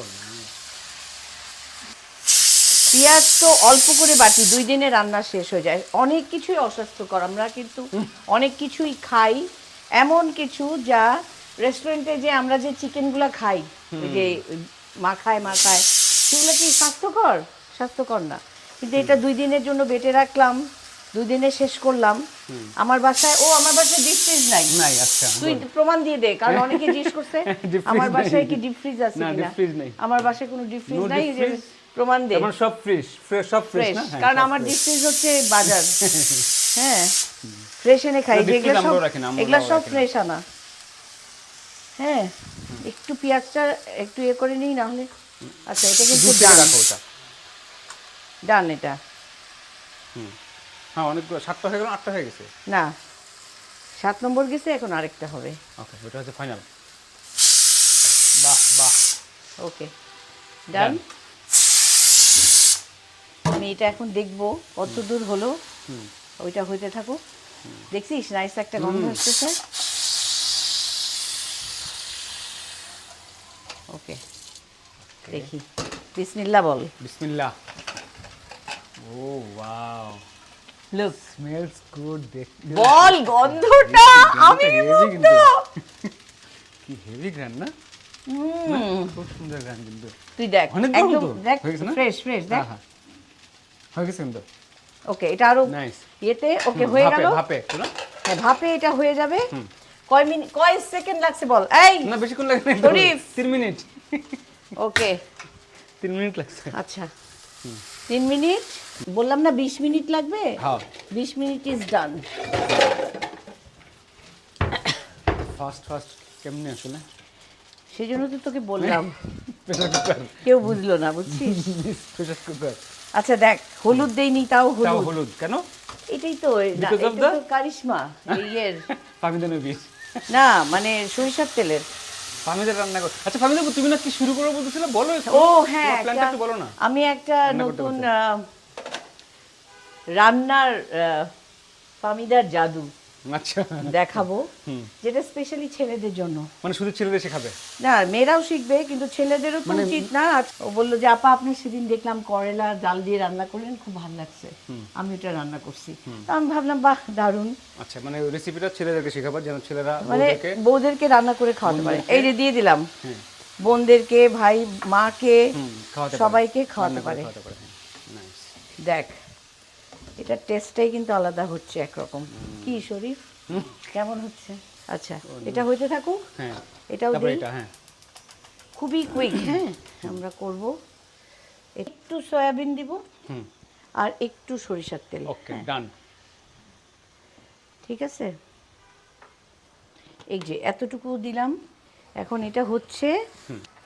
পেঁয়াজ তো অল্প করে বাটি, 2 দিনে রান্না শেষ হয়ে যায়। অনেক কিছুই অস্বাস্থ্যকর, আমরা কিন্তু অনেক কিছুই খাই, এমন কিছু যা রেস্টুরেন্টে যে আমরা যে চিকেনগুলো খাই, ওই যে মাখায় সেগুলো কি স্বাস্থ্যকর না। কিন্তু এটা 2 দিনের জন্য বেটে রাখলাম, 2 দিনে শেষ করলাম। আমার বাসায় ডিপ ফ্রিজ নাই। আচ্ছা, তুই প্রমাণ দিয়ে দে, কারণ অনেকে জিজ্ঞেস করছে Deep freeze আমার বাসায় নাই। কি ডিপ ফ্রিজ আছে না, কিনা। deep freeze নাই। আমার বাসায় কোনো ডিপ ফ্রিজ No নাই, deep যে freeze? প্রমাণ দে। আমার সব ফ্রেশ সব ফ্রেশ ফ্রেশ, না? হ্যাঁ, কারণ সব আমার fresh। ডিপ ফ্রিজ হচ্ছে বাজার। হ্যাঁ, ফ্রেশ এনে খাই, না, deep যেগুলো freeze সব আমরাও রাখি না, আমরাও এগুলা সব রাখি না। ফ্রেশ আনা। হ্যাঁ, একটু পেঁয়াজটা একটু করে নিই, না হলে। আচ্ছা, এটা কিন্তু দূর থেকে রাখো ওটা। ডান এটা। হ্যাঁ, অনেকগুলো, 7টা হয়ে গেল, 8টা হয়ে গেছে। না, 7 নম্বর গেছে, এখন আরেকটা হবে। ওকে, ওটা হচ্ছে ফাইনাল। বাহ, ওকে, ডান। Done. আমি এটা এখন দেখবো কত দূর হলো। ওইটা হইতে থাকুক। দেখছিস নাইস একটা গন্ধ আসতেছে। ওকে, দেখি, বিসমিল্লাহ বল। বিসমিল্লাহ। ও ওয়াও, লুক, স্মেলস গুড। দেখতে বল গন্ধটা, আমি heavy মুগ্ধ। কি হেভি গ্রান না? খুব সুন্দর গ্রান কিন্তু। তুই দেখ, অনেক গরম একদম তো। দেখ, হয়ে গেছে না? ফ্রেশ দেখ। হ্যাঁ, হয়ে গেছে কিন্তু। ওকে, এটা আরো নাইস। ইয়েতে ওকে হয়ে গেল। ভাপে তো না? হ্যাঁ, ভাপে এটা হয়ে যাবে। কয় সেকেন্ড লাগছে বল? এই না, বেশিক্ষণ লাগে না। শরীফ। 3 মিনিট। ওকে, 3 মিনিট লাগছে। আচ্ছা, 3 মিনিট বললাম না, 20 মিনিট লাগবে। হ্যাঁ, 20 মিনিট ইজ ডান। ফাস্ট কেমনে আসলে? সেই জন্য তো তোকে বললাম, প্রেসার কুকার। কেউ বুঝলো না, বুঝছিস? Pressure cooker. আচ্ছা দেখ, হলুদ দেইনি, তাও তাও হলুদ। হলুদ কেন? এটাই তো না, Because of এটা তো the- কারিশমা ইয়ের। ফামিদানের বীজ। না, মানে সরিষার তেলের। ফামিদার রান্না কর। আচ্ছা ফামিদা, তুমি না কি শুরু করো বলতেছিলে, বলো একটু। ও হ্যাঁ, তোমার প্ল্যানটা একটু বলো না। আমি একটা রান্না করতে নতুন করতে। রান্নার ফামিদার জাদু আচ্ছা, দেখাবো, যেটা স্পেশালি ছেলেদের জন্য। মানে শুধু ছেলেদের শেখাবে? না, মেয়েরাও শিখবে, কিন্তু ছেলেদেরও তো মানে উচিত না। ও বললো যে আপা, আপনি সেদিন দেখলাম করলা ডাল দিয়ে রান্না করলেন, খুব ভালো লাগছে, আমি ওটা রান্না করছি। তো আমি ভাবলাম, বাহ, দারুণ। আচ্ছা, মানে রেসিপিটা ছেলেদেরকে শেখাবার, যেন ছেলেরা মানে বউদেরকে। বউদেরকে রান্না করে খাওয়াতে পারে। বোনদেরকে- এই যে দিয়ে দিলাম, হ্যাঁ, বোনদেরকে, ভাই, মাকে, খাওয়াতে পারে। সবাইকে রান্না খাওয়াতে করে পারে। খাওয়াতে পারে। নাইস। দেখ, এটা টেস্টটাই কিন্তু আলাদা হচ্ছে একরকম। কি শরীফ, কেমন হচ্ছে? আচ্ছা, এটা হইতে থাকুক। হ্যাঁ, এটাও তারপরে দিই, এটা। হ্যাঁ, খুবই কুইক। হ্যাঁ, আমরা করব। একটু সয়াবিন দিব, আর একটু সরিষার তেল। ওকে, ডান। ঠিক আছে, এই যে এতটুকু দিলাম। এখন এটা হচ্ছে,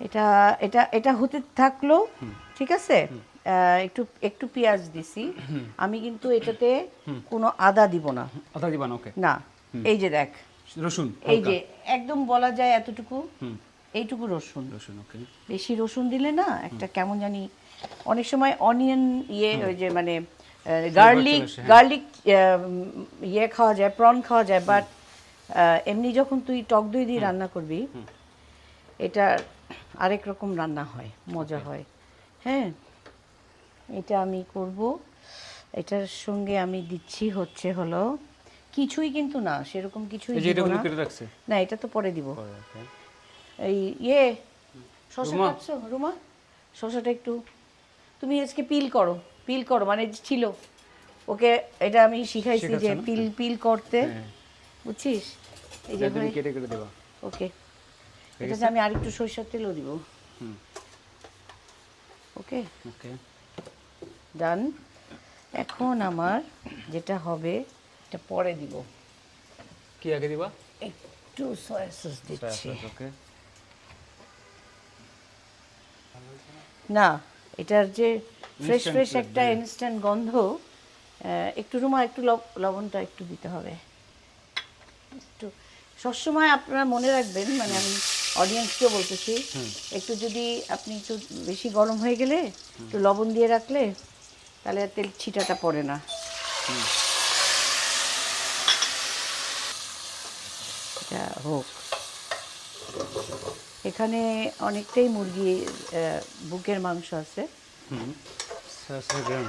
এটা এটা এটা হতে থাকলো। ঠিক আছে, একটু পেঁয়াজ দিছি আমি, কিন্তু এটাতে কোনো আদা দিব না। আদা দিবা না? ওকে। না, এই যে দেখ, রসুন, এই যে একদম বলা যায় এতটুকু, এইটুকু রসুন। রসুন, ওকে। বেশি রসুন দিলে না একটা কেমন জানি, অনেক সময় অনিয়ন ওই যে মানে গার্লিক চলে আসে, হ্যাঁ। গার্লিক ইয়ে খাওয়া যায়, প্রন খাওয়া যায়, বাট এমনি যখন তুই টক দই দিয়ে রান্না করবি, এটা আরেক রকম রান্না হয়, মজা হয়। হ্যাঁ, এটা আমি করব। এটার সঙ্গে আমি দিচ্ছি হলো কিছুই, কিন্তু না সেরকম কিছুই এই যে দিব এটা না। কেটে রাখছে। না, এটা তো পরে দিব। ওকে। এই শসা রুমা। কাটছো রুমা? শসাটা একটু তুমি আজকে পিল করো, মানে ছিল ওকে, এটা আমি শিখাইছি যে শেখাচ্ছ না? পিল করতে, হ্যাঁ, বুঝছিস? এই যে এটা তুমি কেটে কেটে দেবা। ওকে, এটাতে আমি আরেকটু সরিষার তেলও দিব। ওকে, ওকে, ডান। এখন আমার যেটা হবে, এটা পরে দিব। কি আগে দিবা? একটু সয়া সস দিচ্ছি। ওকে। না, এটার যে ফ্রেশ Instant ফ্রেশ flavor, একটা হ্যাঁ। ইনস্ট্যান্ট গন্ধ। একটু রুমা, একটু লবণটা একটু দিতে হবে। একটু সবসময় আপনারা মনে রাখবেন, মানে আমি অডিয়েন্সকেও বলতেছি, একটু যদি আপনি একটু বেশি গরম হয়ে গেলে একটু লবণ দিয়ে রাখলে, তাহলে আর তেল ছিটাটা পড়ে না। এটা হোক। এখানে অনেকটাই মুরগি বুকের মাংস আছে। হুম 400 গ্রাম।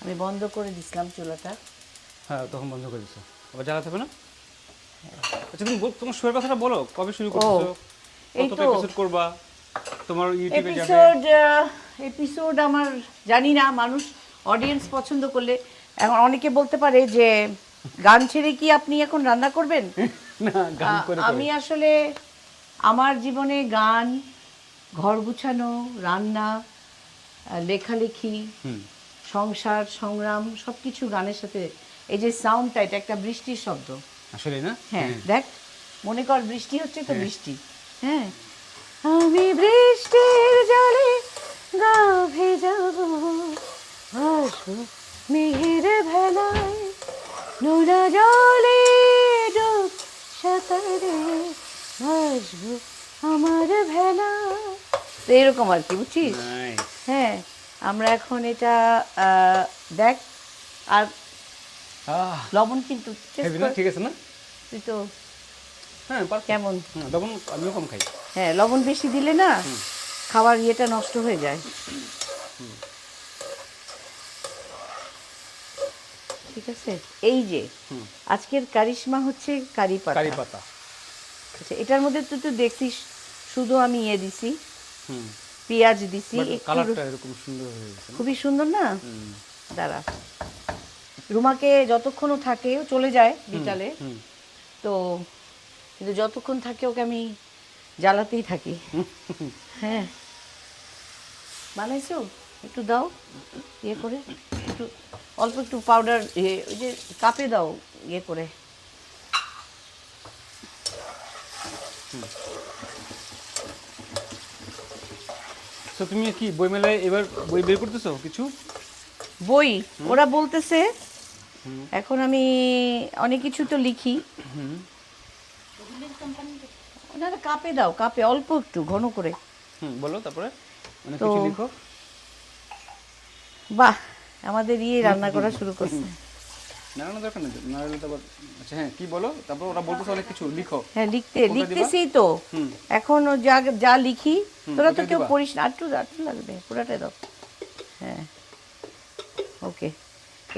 আমি বন্ধ করে দিছিলাম চুলাটা। হ্যাঁ তখন বন্ধ করে দিছো, আবার জ্বালাতে হবে না? আচ্ছা তুমি তোমার শোয়ের কথাটা বলো, কবে শুরু করছো, এই কতটা তো এপিসোড করবা, তোমার ইউটিউবে যাবে? এপিসোড আমার জানি না, মানুষ অডিয়েন্স পছন্দ করলে। এখন অনেকে বলতে পারে যে গান ছেড়ে কি আপনি এখন রান্না করবেন? না গান করে আমি আসলে আমার জীবনে গান, ঘর গুছানো, রান্না, লেখালেখি, সংসার, সংগ্রাম সবকিছু গানের সাথে। এই যে সাউন্ডটা, এটা একটা বৃষ্টির শব্দ। আসলে না? হ্যাঁ দেখ, মনে কর বৃষ্টি হচ্ছে তো বৃষ্টি। হ্যাঁ, আমি বৃষ্টির জলে গা ভেজাবো, আসবো মেঘের ভেলায়, নোনা জলে ডুব সাঁতারে আসবো আমার ভেলা। তো এরকম আর কি, বুঝছিস? Nice. হ্যাঁ, আমরা এখন এটা দেখ। আর লবণ কিন্তু taste হেভি না? কর। ঠিক আছে না? তুই তো হ্যাঁ কেমন? তখন আমিও কম খাই। হ্যাঁ, লবণ বেশি দিলে না খাবার ইয়েটা নষ্ট হয়ে যায়। ঠিক আছে, এই যে আজকের কারিশমা হচ্ছে কারি পাতা। কারি পাতা। আচ্ছা, এটার মধ্যে তুই তো দেখছিস শুধু আমি ইয়ে দিছি, হুম পেঁয়াজ দিছি একটু। কালারটা এরকম সুন্দর হয়ে গেছে না? খুবই সুন্দর না? দাঁড়া, রুমাকে যতক্ষণ ও থাকে, ও চলে যায় বিকালে, তো কিন্তু যতক্ষণ থাকে ওকে আমি জ্বালাতেই থাকি। হ্যাঁ, বানাইছো? একটু দাও ইয়ে করে, একটু অল্প একটু পাউডার, ওই যে কাপে দাও ইয়ে করে। তো তুমি কি বই মেলায় এবার বই বের করতেছো কিছু? বই ওরা বলতেছে, এখন আমি অনেক কিছু তো লিখি। ওনারা কাপে দাও, কাপে অল্প একটু ঘন করে। বলো তারপরে অনেক তো কিছু লিখো। বাহ, আমাদের রান্না করা শুরু করছে। নাড়ানো দরকার নেই, নাড়ালে তো আবার। আচ্ছা হ্যাঁ, কি বলো তারপর? ওরা বলতেছে অনেক কিছু লিখো। হ্যাঁ, কোনটা দিবা? লিখতেছি তো। এখন ও যা যা লিখি, তোরা তো ওটাই কেউ দিবা? পড়িস না, একটু একটু লাগবে, পুরাটাই দাও। হ্যাঁ, ওকে।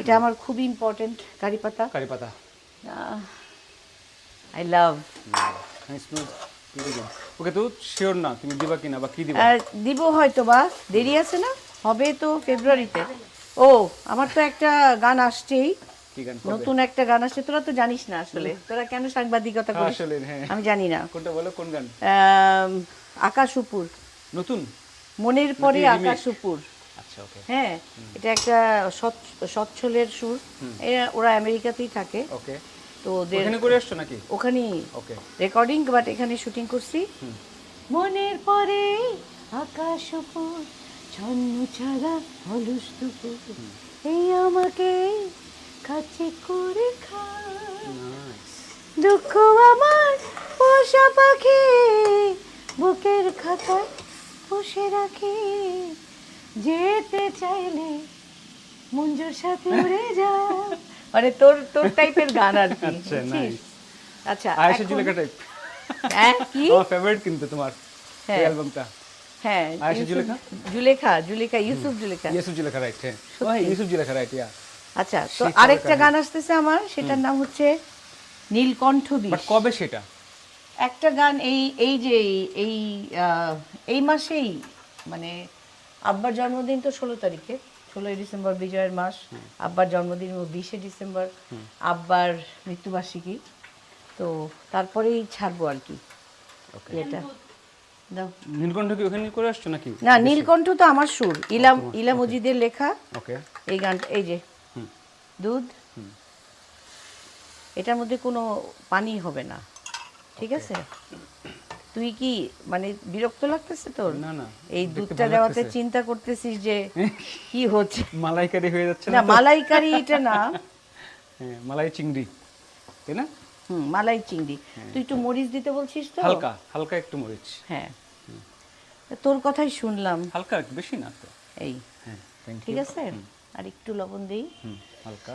এটা আমার খুব ইম্পর্টেন্ট, কারি পাতা। কারি পাতা। I love. ওকে তো শিওর না তুমি দিবা কিনা বা কি দিবা? দিব হয়তো বা, দেরি আছে না, হবে তো ফেব্রুয়ারিতে। ও, আমার তো একটা গান আসছেই, কি গান? নতুন একটা গান আসছে। তোরা তো জানিস না আসলে, তোরা কেন সাংবাদিকতা করিস আসলে হ্যাঁ, আমি জানি না। কোনটা বলো, কোন গান? আকাশ উপর, নতুন? মনের পরে remake? আকাশ উপর। আচ্ছা ওকে হ্যাঁ, এটা একটা সচ্ছলের সুর। ওরা আমেরিকাতেই থাকে, ওকে। তো ওদের ওখানে করে আসছো নাকি? ওখানেই ওকে। রেকর্ডিং, বাট এখানে শুটিং করছি। মনের পরে আকাশ উপর, ছন্ন ছাড়া অলস দুপুর, এই আমাকে কাছে করে খা, দুঃখ আমার পোষা পাখি, বুকের খাতায় পুষে রাখি, যেতে চাইলে মঞ্জুর সাথে উড়ে যা। মানে তোর তোর টাইপের গান আর কি। আচ্ছা, বুঝছিস? nice. আচ্ছা, আয়েশা এখন- জুলেখা টাইপ। হ্যাঁ, কি? আমার ফেভারিট কিন্তু তোমার এই হ্যাঁ। অ্যালবামটা। হ্যাঁ, আয়েশা জুলেখা, ইউসুফ জুলেখা। ইউসুফ জুলেখা রাইট। হ্যাঁ ও হ্যাঁ, ইউসুফ জুলেখা রাইট। ইয়া আচ্ছা, তো সেই আরেকটা কবে গান আসতেছে আমার, সেটার নাম হচ্ছে নীলকণ্ঠ বাট বিষ। কবে সেটা? একটা গান এই যে এই এই মাসেই, মানে আব্বার জন্মদিন তো 16 তারিখে, 16ই ডিসেম্বর বিজয়ের মাস। আব্বার জন্মদিন 20শে ডিসেম্বর, আব্বার মৃত্যুবার্ষিকী। তো তারপরেই ছাড়বো আর কি এটা। দাও। নীলকণ্ঠ কি ওখানে করে আসছো নাকি? না, নীলকণ্ঠ তো আমার সুর, ইলা মজিদের লেখা ওকে। এই গানটা। এই যে দুধ, এটার মধ্যে কোনো পানি হবে না, ঠিক আছে? তুই কি মানে বিরক্ত লাগতেছে তোর? না না, এই দেখতে দুধটা ভালো দেওয়াতে লাগতেছে। চিন্তা করতেছিস যে কি হচ্ছে? মালাইকারি হয়ে যাচ্ছে না, না তো? মালাইকারি এটা না। হ্যাঁ, মালাই চিংড়ি, তাই না? মালাই চিংড়ি। তুই একটু মরিচ দিতে বলছিস তো? হালকা হালকা একটু মরিচ। হ্যাঁ, তোর কথাই শুনলাম। হালকা, বেশি না তো। এই হ্যাঁ থ্যাংক ইউ। ঠিক আছে, আর একটু লবণ দেই। হালকা।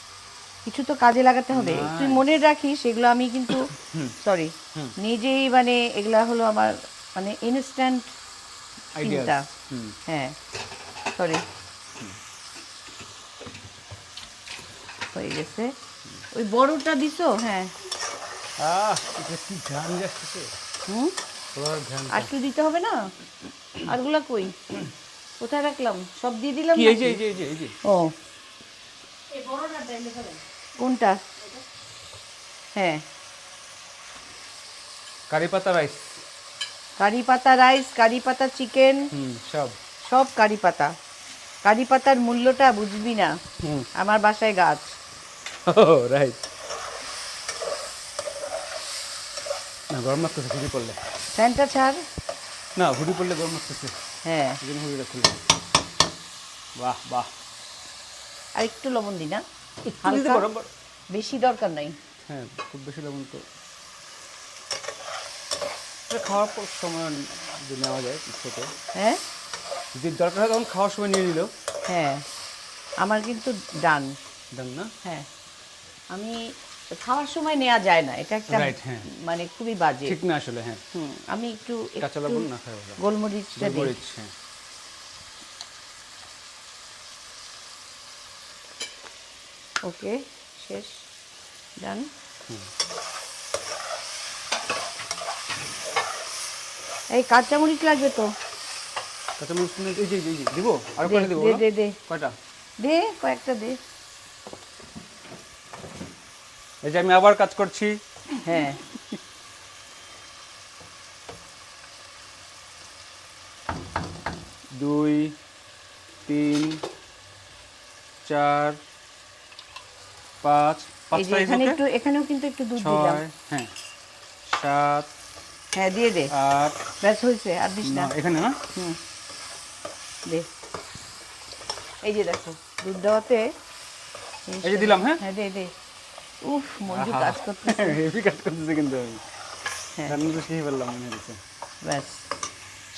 কিছু তো কাজে লাগাতে হবে। তুই মনে রাখিস এগুলো আমি কিন্তু সরি নিজেই মানে এগুলা হলো আমার মানে ইনস্ট্যান্ট Ideas. চিন্তা। হ্যাঁ সরি হয়ে গেছে। ওই বড়টা দিছো? হ্যাঁ। এটা কি ঘ্রাণ যাচ্ছে। হুম ওর ঘ্রাণ। আর একটু দিতে হবে না? আরগুলা কই? কোথায় রাখলাম? সব দিয়ে দিলাম কি এই যে নাকি? এই যে এই যে এই যে ও এই বড়টা ডাইলে ফেলেন। কোনটা? হ্যাঁ কারি পাতা রাইস। কারি পাতা রাইস, কারি পাতা চিকেন, সব। সব কারি পাতা। কারি পাতার মূল্যটা বুঝবি না। আমার বাসায় গাছ। রাইট। না গরম লাগতেছে হুডি পড়লে। ফ্যানটা ছাড়। না হুডি পড়লে গরম লাগতেছে, হ্যাঁ এই জন্য হুডিটা খুলে। বাহ বাহ। আর একটু লবণ দি না, একটু দিতে হালকা, পারো, but বেশি দরকার নাই। হ্যাঁ খুব বেশি লবণ তো এটা খাওয়ার পর সময় যদি নেওয়া যায় ছোটো, হ্যাঁ যদি দরকার হয় তখন খাওয়ার সময় নিয়ে নিল। হ্যাঁ আমার কিন্তু ডান। দেন না। হ্যাঁ আমি খাওয়ার সময় নেওয়া যায় না, এটা একটা Right, হ্যাঁ। মানে খুবই বাজে। ঠিক না আসলে। হ্যাঁ আমি একটু কাঁচা লবণ না খাই ভালো। গোলমরিচটা দিই। গোলমরিচ, হ্যাঁ। ওকে শেষ, ডান। এই কাঁচামরিচ লাগবে তো? কাঁচামরিচ এই যে এই যে দিব আর দে, কয়টা দিব? দে, দে, দে। কয়টা? দে কয়েকটা দে। এই যে আমি আবার কাজ করছি। হ্যাঁ 2 3 4 5 এই 5 যে এখানে একটু, এখানেও কিন্তু একটু দুধ দিলাম। 6 হ্যাঁ 7 হ্যাঁ দিয়ে দে, 8 ব্যাস হয়েছে, আর দিস না। 9 এখানে না। দে। এই যে দেখো দুধ দেওয়াতে এই যে দিলাম। হ্যাঁ হ্যাঁ দে দে। উফ মঞ্জু কাজ করতেছে। হেভি কাজ করতেছে কিন্তু আমি হ্যাঁ। রান্না তো শিখে ফেললাম মনে হচ্ছে। ব্যাস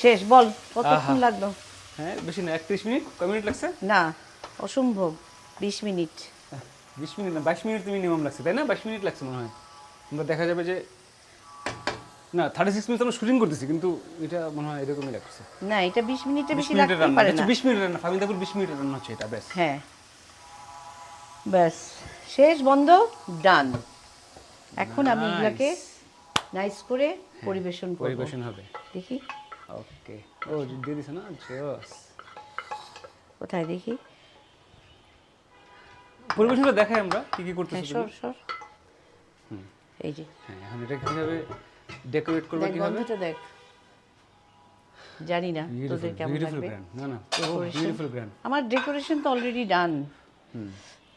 শেষ। বল কতক্ষণ লাগলো? হ্যাঁ বেশি না, 31 মিনিট। কয় মিনিট লাগছে? না অসম্ভব, 20 মিনিট। 20 মিনিট না 22 মিনিট তো মিনিমাম লাগছে, তাই না? 22 মিনিট লাগছে মনে হয়। আমরা দেখা যাবে যে না 36 মিনিট আমরা শুটিং করতেছি, কিন্তু এটা মনে হয় এরকমই লাগছে। না এটা 20 মিনিটের 20 বেশি মিনিটের লাগতে রান্না, পারে আচ্ছা না। 20 মিনিটের রান্না, ফামিদাপুর 20 মিনিটের রান্না হচ্ছে এটা। ব্যাস হ্যাঁ ব্যাস শেষ, বন্ধ, ডান। এখন আমি এগুলাকে নাইস করে পরিবেশন করব। পরিবেশন হবে। দেখি ওকে। ও দিয়ে দিছে না? জোস। কোথায় দেখি? পরিবেশনটা দেখাই আমরা কি কি হ্যাঁ করতেছি। সর সর। এই যে হ্যাঁ এখন এটা কিভাবে ডেকোরেট করবে, দেখ কিভাবে? গন্ধটা দেখ। জানি না তোদের কেমন বিউটিফুল লাগবে ব্র্যান্ড। না না Decoration। Beautiful brand. আমার ডেকোরেশন তো অলরেডি ডান।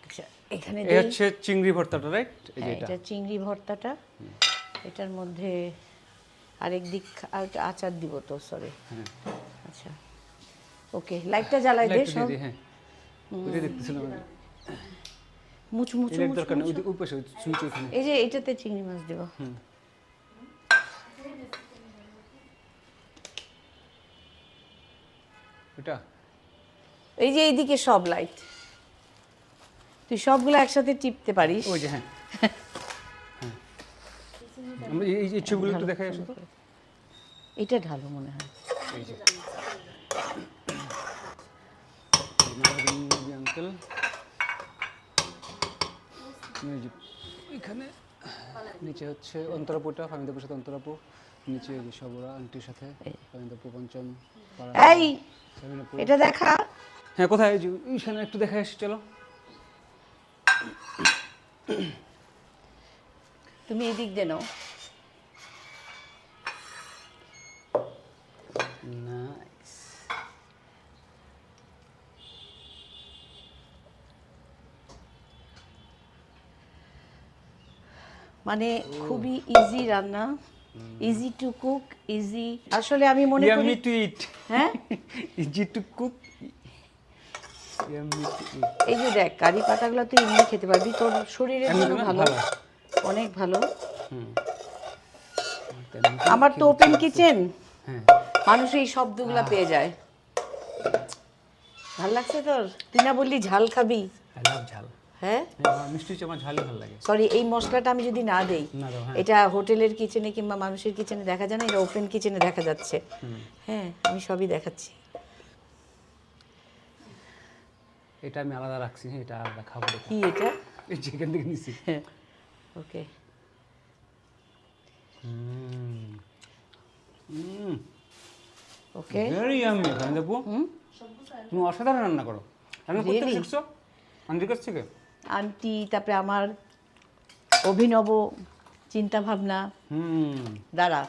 আচ্ছা এখানে এই দেই। হচ্ছে চিংড়ি ভর্তাটা, রাইট? এই যে হ্যাঁ, এটা এটা চিংড়ি ভর্তাটা। এটার মধ্যে আরেক দিক আর একটা আচার দিব তো, সরি। হ্যাঁ আচ্ছা ওকে, লাইটটা জ্বালাই দে লাইটটা সব। দিয়ে দিই, হ্যাঁ ওইটা দেখতেছিলাম আমি। মুচু মুচু এর মুচু দরকার নেই, মুচু। ওই পাশে সুইচ ওখানে। এই যে এটাতে চিংড়ি মাছ দেব। এটা এই যে এইদিকে সব লাইট, তুই সবগুলো একসাথে টিপতে পারিস। ওই যে হ্যাঁ হ্যাঁ। আমরা এই যে ছবিগুলো একটু দেখাই আসো তো। এটা ঢালো মনে হয়। এই যে আঙ্কেল এখানে নিচে হচ্ছে অন্তরাপুটা, ফামিদাপুর সাথে অন্তরাপু, নিচে ওই যে সবরা আন্টির সাথে ফামিদাপু, পঞ্চম পাড়া, এই সামিনাপু। এটা দেখা। হ্যাঁ কোথায়? এই যে এইখানে একটু দেখাই আসি, চলো। তুমি এদিক দিয়ে নাও। নাইস। মানে খুবই ইজি রান্না, ইজি টু কুক, ইজি। আসলে আমি মনে করি ইয়াম্মি টু ইট। হ্যাঁ easy to cook, yummy to eat. এই যে দেখ কারি পাতাগুলো তুই এমনি খেতে পারবি, তোর শরীরের এমনি জন্য না? ভালো, ভালো। অনেক ভালো। তেমনি আমার তো ওপেন কিচেন, হ্যাঁ মানুষ এই শব্দগুলো পেয়ে যায়। ভাল লাগছে তোর? তুই না বললি ঝাল খাবি? আই লাভ ঝাল। হ্যাঁ আমার মিষ্টি হচ্ছে আমার ঝালই ভালো লাগে। সরি, এই মশলাটা আমি যদি না দেই, না দাও, হ্যাঁ। এটা হোটেলের কিচেনে কিংবা মানুষের কিচেনে দেখা যায় না, এটা ওপেন কিচেনে দেখা যাচ্ছে। হ্যাঁ, আমি সবই দেখাচ্ছি। এটা আমি আলাদা রাখছি, হ্যাঁ, এটা আলাদা খাবো। কি এটা? এই চিকেন থেকে নিছি। হ্যাঁ, ওকে। ওকে, ভেরি ইয়ামি। আমি দেখবো তুমি অসাধারণ রান্না করো। রান্না করতে Really? শিখছো আন্টির কাছ থেকে? আন্টি, তারপরে আমার অভিনব চিন্তা ভাবনা। দাঁড়া,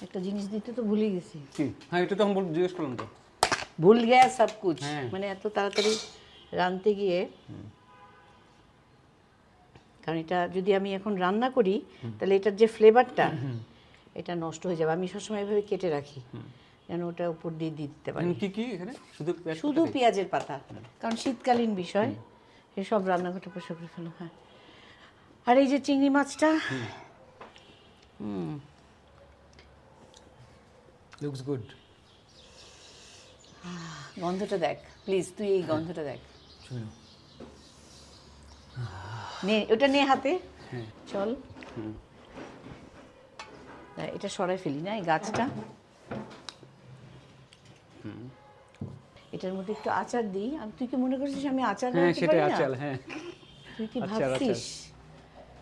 একটা জিনিস দিতে তো ভুলে গেছি। কি? হ্যাঁ, এটা তো আমি জিজ্ঞেস করলাম তো। ভুল গেয়া সব কুছ। হ্যাঁ। মানে এত তাড়াতাড়ি রাঁধতে গিয়ে, কারণ এটা যদি আমি এখন রান্না করি তাহলে এটার যে ফ্লেভারটা এটা নষ্ট হয়ে যাবে। আমি সবসময় এভাবে কেটে রাখি যেন ওটা উপর দিয়ে দিতে পারি। কি কি এখানে শুধু পেঁয়াজ শুধু কাটাই? পেঁয়াজের পাতা, কারণ শীতকালীন বিষয়, এসব রান্নাঘরটা পরিষ্কার করে ফেলো। হ্যাঁ, আর এই যে চিংড়ি মাছটা, লুকস গুড। গন্ধটা দেখ প্লিজ, তুই এই গন্ধটা দেখ। চলো। নে, ওটা নে হাতে। হ্যাঁ। চল, এটা সরাই ফেলি না, এই গাছটা। এটার মধ্যে একটু আচার দিই। আমি, তুই কি মনে করছিস আমি আচার হ্যাঁ, বানাতে সেটাই পারি না? আচার, হ্যাঁ। তুই কি আচার, ভাবছিস?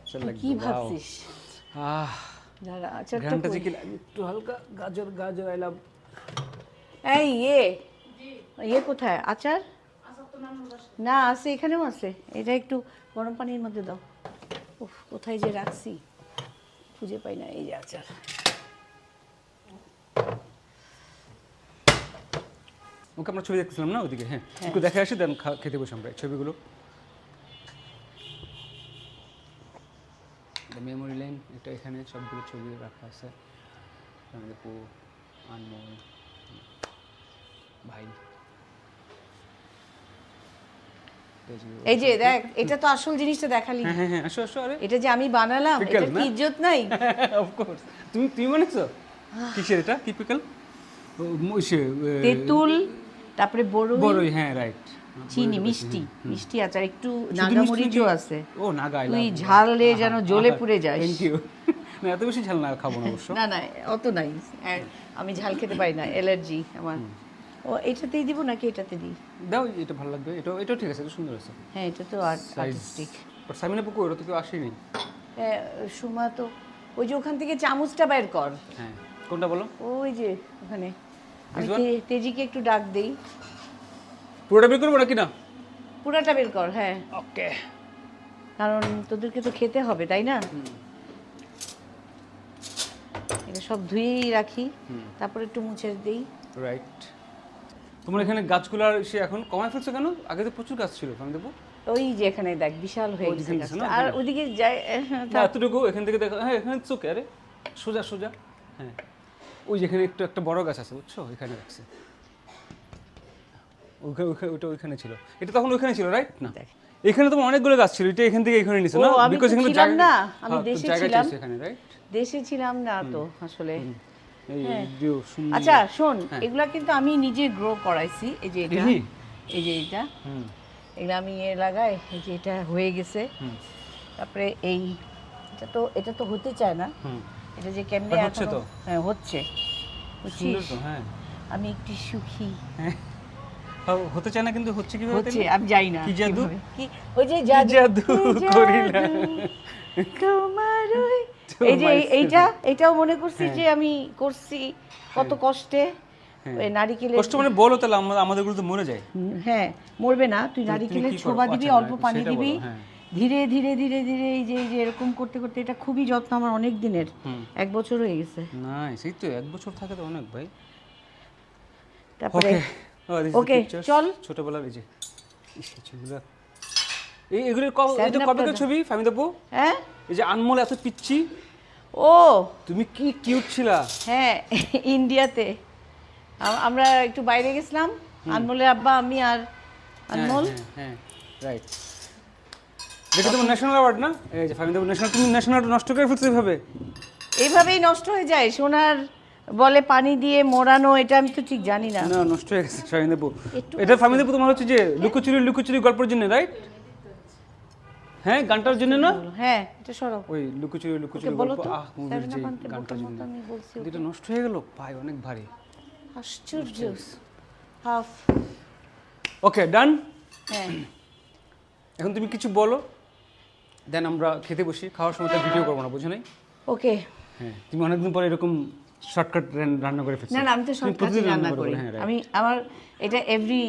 আচার তুই লাগবে, কি wow. ভাবছিস? আহ, দাঁড়া, আচারটা ঘ্রাণটা যে কই? কি লাগে, একটু হালকা গাজর গাজর আইলাম। এই ইয়ে কোথায় আচার? না, আছে, এখানেও আছে। এটা একটু গরম পানির মধ্যে দাও। উফ, কোথায় যে রাখছি খুঁজে পাই না। এই যে আচার। ওকে, আমরা ছবি দেখতেছিলাম না ওদিকে, হ্যাঁ, একটু দেখে আসি, দেন খেতে বসে আমরা এই ছবিগুলো। মেমোরি লাইন, এটা এখানে সবগুলো ছবি রাখা আছে। আমি দেখো আনমোল ভাই, এই যে দেখ, এটা তো আসল জিনিসটা দেখালি। হ্যাঁ হ্যাঁ হ্যাঁ, আসো আসো। আরে এটা যে আমি বানালাম, Pickle এটার না? কি ইজ্জত নাই? অফকোর্স, তুমি বানাইছো? কিসের এটা? কি পিকল? তেঁতুল, তারপরে বড়ই, হ্যাঁ, রাইট। চিনি, মিষ্টি মিষ্টি আচার, একটু শুধু নাগা মিষ্টি মরিচও নাকি? আছে। ও নাগা, তুই ঝালে যেন জ্বলে পুড়ে যাস। Thank you. না, এত বেশি ঝাল না খাবো না অবশ্য। না না, অত নাই। আমি ঝাল খেতে পারি না, অ্যালার্জি আমার। ও, এটাতেই দিব নাকি এটাতে দিই? দাও, এটা ভালো লাগবে। এটাও ঠিক আছে, এটা সুন্দর আছে। হ্যাঁ, এটা তো আর্টিস্টিক। বাট সামিনা পুকুর ওটা তো কেউ আসেনি। হ্যাঁ, সুমা তো ওই যে ওখান থেকে চামচটা বের কর। হ্যাঁ, কোনটা বলো? ওই যে ওখানে। আমি This one? তেজিকে একটু ডাক দেই। পুরোটা বের করবো নাকি না? পুরাটা বের কর, হ্যাঁ, ওকে। কারণ তোদেরকে তো খেতে হবে, তাই না? এটা সব ধুয়েই রাখি, তারপর একটু মুছে দিই। রাইট। তোমার এখানে গাছগুলার সে এখন কমায় ফেলছো কেন? আগে তো প্রচুর গাছ ছিল, আমি দেখবো। ওই যে এখানে দেখ, বিশাল হয়ে ওই গেছে যেখানে গাছটা। আছে না, আর ওখানে। ওদিকে যাই, না, এতটুকু এখান থেকে দেখো। হ্যাঁ, এখানে চোখে, আরে সোজা সোজা। হ্যাঁ, ওই যেখানে একটু একটা বড় গাছ আছে, বুঝছো, এখানে রাখছে। ওইটা ওইখানে ছিল। এটা তখন ওইখানে ছিল, রাইট? না, দেখ। এখানে তোমার অনেকগুলো গাছ ছিল, এটা এখান থেকে এখানে নিছো না? ও, আমি তো Because এখানে ছিলাম জায়গা- না, আমি হ্যাঁ, তো দেশে জায়গা ছিলাম। চাইছে এখানে, রাইট? দেশে ছিলাম না তো আসলে। এই হ্যাঁ। দিও, সুন্দর। আচ্ছা শোন, হ্যাঁ। এগুলা কিন্তু আমি নিজে গ্রো করাইছি। এই যে এটা, দেখি? এই যে এটা, হুম, এগুলো আমি লাগাই। এই যে এটা হয়ে গেছে। হুম, তারপরে এটা তো হতে চায় না। হুম। এটা যে কেমনে হচ্ছে এখনো- তো? হ্যাঁ, হচ্ছে। সুন্দর বুঝছিস? তো, হ্যাঁ। আমি একটু সুখী। হতে চায় না, কিন্তু হচ্ছে কিভাবে? হচ্ছে, তাহলে? আমি জানি না কি জাদু? কিভাবে। কি ওই যে জাদু, জাদু কি করি না। তোমার এই যে Myself. এইটাও মনে করছি হ্যাঁ। যে আমি করছি কত কষ্টে। হ্যাঁ। ওই নারিকেলের, কষ্ট মানে বলো, তাহলে আমাদেরগুলো তো মরে যায়। হ্যাঁ, মরবে না। তুই তুমি নারিকেলের কি করো? ছোবা দিবি, আচ্ছা, অল্প পানি সেটা দিবি, বলো, হ্যাঁ। ধীরে ধীরে ধীরে ধীরে এই যে এরকম করতে করতে, এটা খুবই যত্ন আমার, অনেক দিনের, 1 বছর হয়ে গেছে। নাইস, এই তো 1 বছর থাকে তো অনেক, ভাই। তারপরে ওকে, Okay, চল। ছোটবেলার এই যে ছবিগুলো, এগুলোর Snap এটা কবেকার করে ছবি? আমি দেখবো। হ্যাঁ, এই যে আনমোল এত পিচ্ছি, ও তুমি কি কিউট ছিলা। হ্যাঁ, ইন্ডিয়াতে আমরা একটু বাইরে গেছিলাম, আনমোলের আব্বা, আমি আর আনমোল। হ্যাঁ, রাইট। দেখো, তোমার ন্যাশনাল অ্যাওয়ার্ড না? এই যে ফাইন দেবো ন্যাশনাল, তুমি ন্যাশনাল নষ্ট করে ফেলছো এভাবে। এইভাবেই নষ্ট হয়ে যায়। সোনার বলে পানি দিয়ে মোড়ানো, এটা আমি তো ঠিক জানি না। না, নষ্ট হয়ে গেছে ফাইন দেবো। একটু এটা ফাইন দেবো তোমার হচ্ছে যে লুকোচুরি লুকোচুরি গল্পের জন্য, রাইট? হ্যাঁ গানটার জন্য না হ্যাঁ এটা সরো ওই লুকোচুরি লুকোচুরি ওকে বলো গল্প তো, আহ মুভির যে স্যারেনা পান্তে গানটার বোতাম জন্য মতো আমি বলছি ওকে। এটা নষ্ট হয়ে গেল পায় অনেক ভারী আশ্চর্য হাফ ওকে ডান হ্যাঁ এখন তুমি কিছু বলো দেন আমরা খেতে বসি খাওয়ার সময় তো ভিডিও করবো না বুঝো নাই ওকে হ্যাঁ তুমি অনেকদিন পরে এরকম শর্টকাট রান্না করে ফেলছো না না আমি তো সব তুমি কাজই প্রতিদিন রান্না করো, করি হ্যাঁ, right. আমি আমার এটা এভরি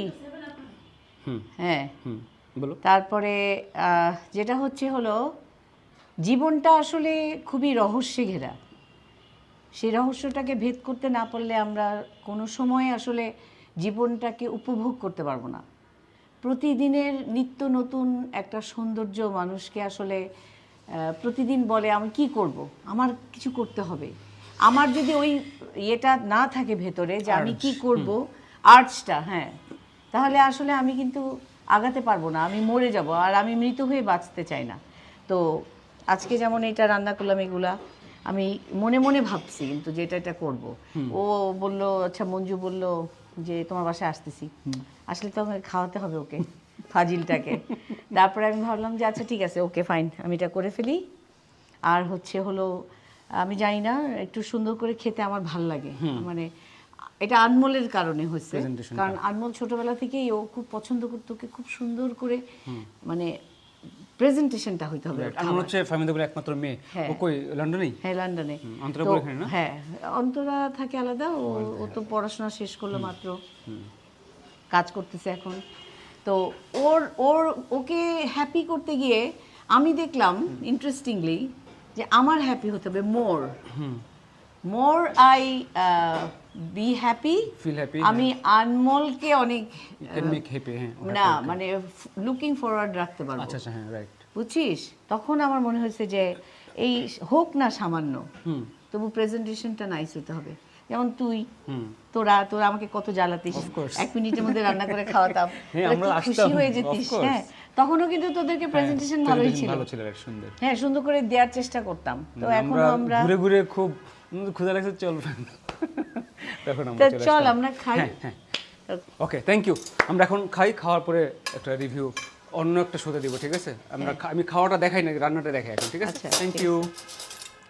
হুম হ্যাঁ হুম বলো তারপরে যেটা হলো জীবনটা আসলে খুবই রহস্যে ঘেরা সেই রহস্যটাকে ভেদ করতে না পারলে আমরা কোনো সময় আসলে জীবনটাকে উপভোগ করতে পারবো না প্রতিদিনের নিত্য নতুন একটা সৌন্দর্য মানুষকে আসলে প্রতিদিন বলে আমি কি করব আমার কিছু করতে হবে আমার যদি ওই ইয়েটা না থাকে ভেতরে যে আমি কি করব আর্টসটা হ্যাঁ তাহলে আসলে আমি কিন্তু আগাতে পারবো না আমি মরে যাব আর আমি মৃত হয়ে বাঁচতে চাই না তো আজকে যেমন এটা রান্না করলাম এগুলা আমি মনে মনে ভাবছি কিন্তু যে এটা করব ও বলল আচ্ছা মঞ্জু বলল যে তোমার বাসায় আসতেছি আসলে তো আমাকে খাওয়াতে হবে ওকে ফাজিলটাকে তারপরে আমি ভাবলাম যে আচ্ছা ঠিক আছে ওকে ফাইন আমি এটা করে ফেলি আর হলো আমি জানি না একটু সুন্দর করে খেতে আমার ভাল লাগে মানে এটা আনমোলের কারণে হচ্ছে Presentation-টা। কারণ আনমোল ছোটবেলা থেকেই ও খুব পছন্দ করতো ওকে খুব সুন্দর করে মানে প্রেজেন্টেশনটা হইতে হবে ওর আমার খাবার। হচ্ছে ফ্যামিলি বলে একমাত্র মেয়ে হ্যাঁ। ও কই লন্ডনেই হ্যাঁ লন্ডনে অন্তরা তো, বলে এখানে না হ্যাঁ অন্তরা থাকে আলাদা ও তো পড়াশোনা শেষ করলো মাত্র কাজ করতেছে এখন তো ওর ওকে হ্যাপি করতে গিয়ে আমি দেখলাম ইন্টারেস্টিংলি যে আমার হ্যাপি হতে হবে more I be happy feel happy আমি আনমোলকে অনেক ক্যান মেক হ্যাপি হ্যাঁ না মানে লুকিং ফরওয়ার্ড রাখতে পারবো আচ্ছা আচ্ছা হ্যাঁ রাইট বুঝছিস তখন আমার মনে হয়েছে যে এই হোক না সামান্য তবু প্রেজেন্টেশনটা নাইস হতে হবে যেমন তুই তোরা আমাকে কত জ্বালাতিস Of course. 1 মিনিটের মধ্যে রান্না করে খাওয়াতাম হ্যাঁ, তোরা আমরা কি খুশি আসতাম, হয়ে of যেতিস course. হ্যাঁ তখনও কিন্তু তোদেরকে প্রেজেন্টেশন ভালোই ছিল ভালো ছিল রাইট সুন্দর হ্যাঁ সুন্দর করে দেওয়ার চেষ্টা করতাম তো এখনো আমরা ঘুরে ঘুরে খুব আমাদের ক্ষুধা লাগছে চল তখন আমরা তো চলে চল আসতাম। আমরা খাই হ্যাঁ হ্যাঁ ওকে থ্যাংক ইউ আমরা এখন খাই খাওয়ার পরে একটা রিভিউ অন্য একটা শোতে দিব ঠিক আছে আমি খাওয়াটা দেখাই না রান্নাটা দেখাই এখন ঠিক আছে আচ্ছা, থ্যাংক ঠিক ইউ আছে।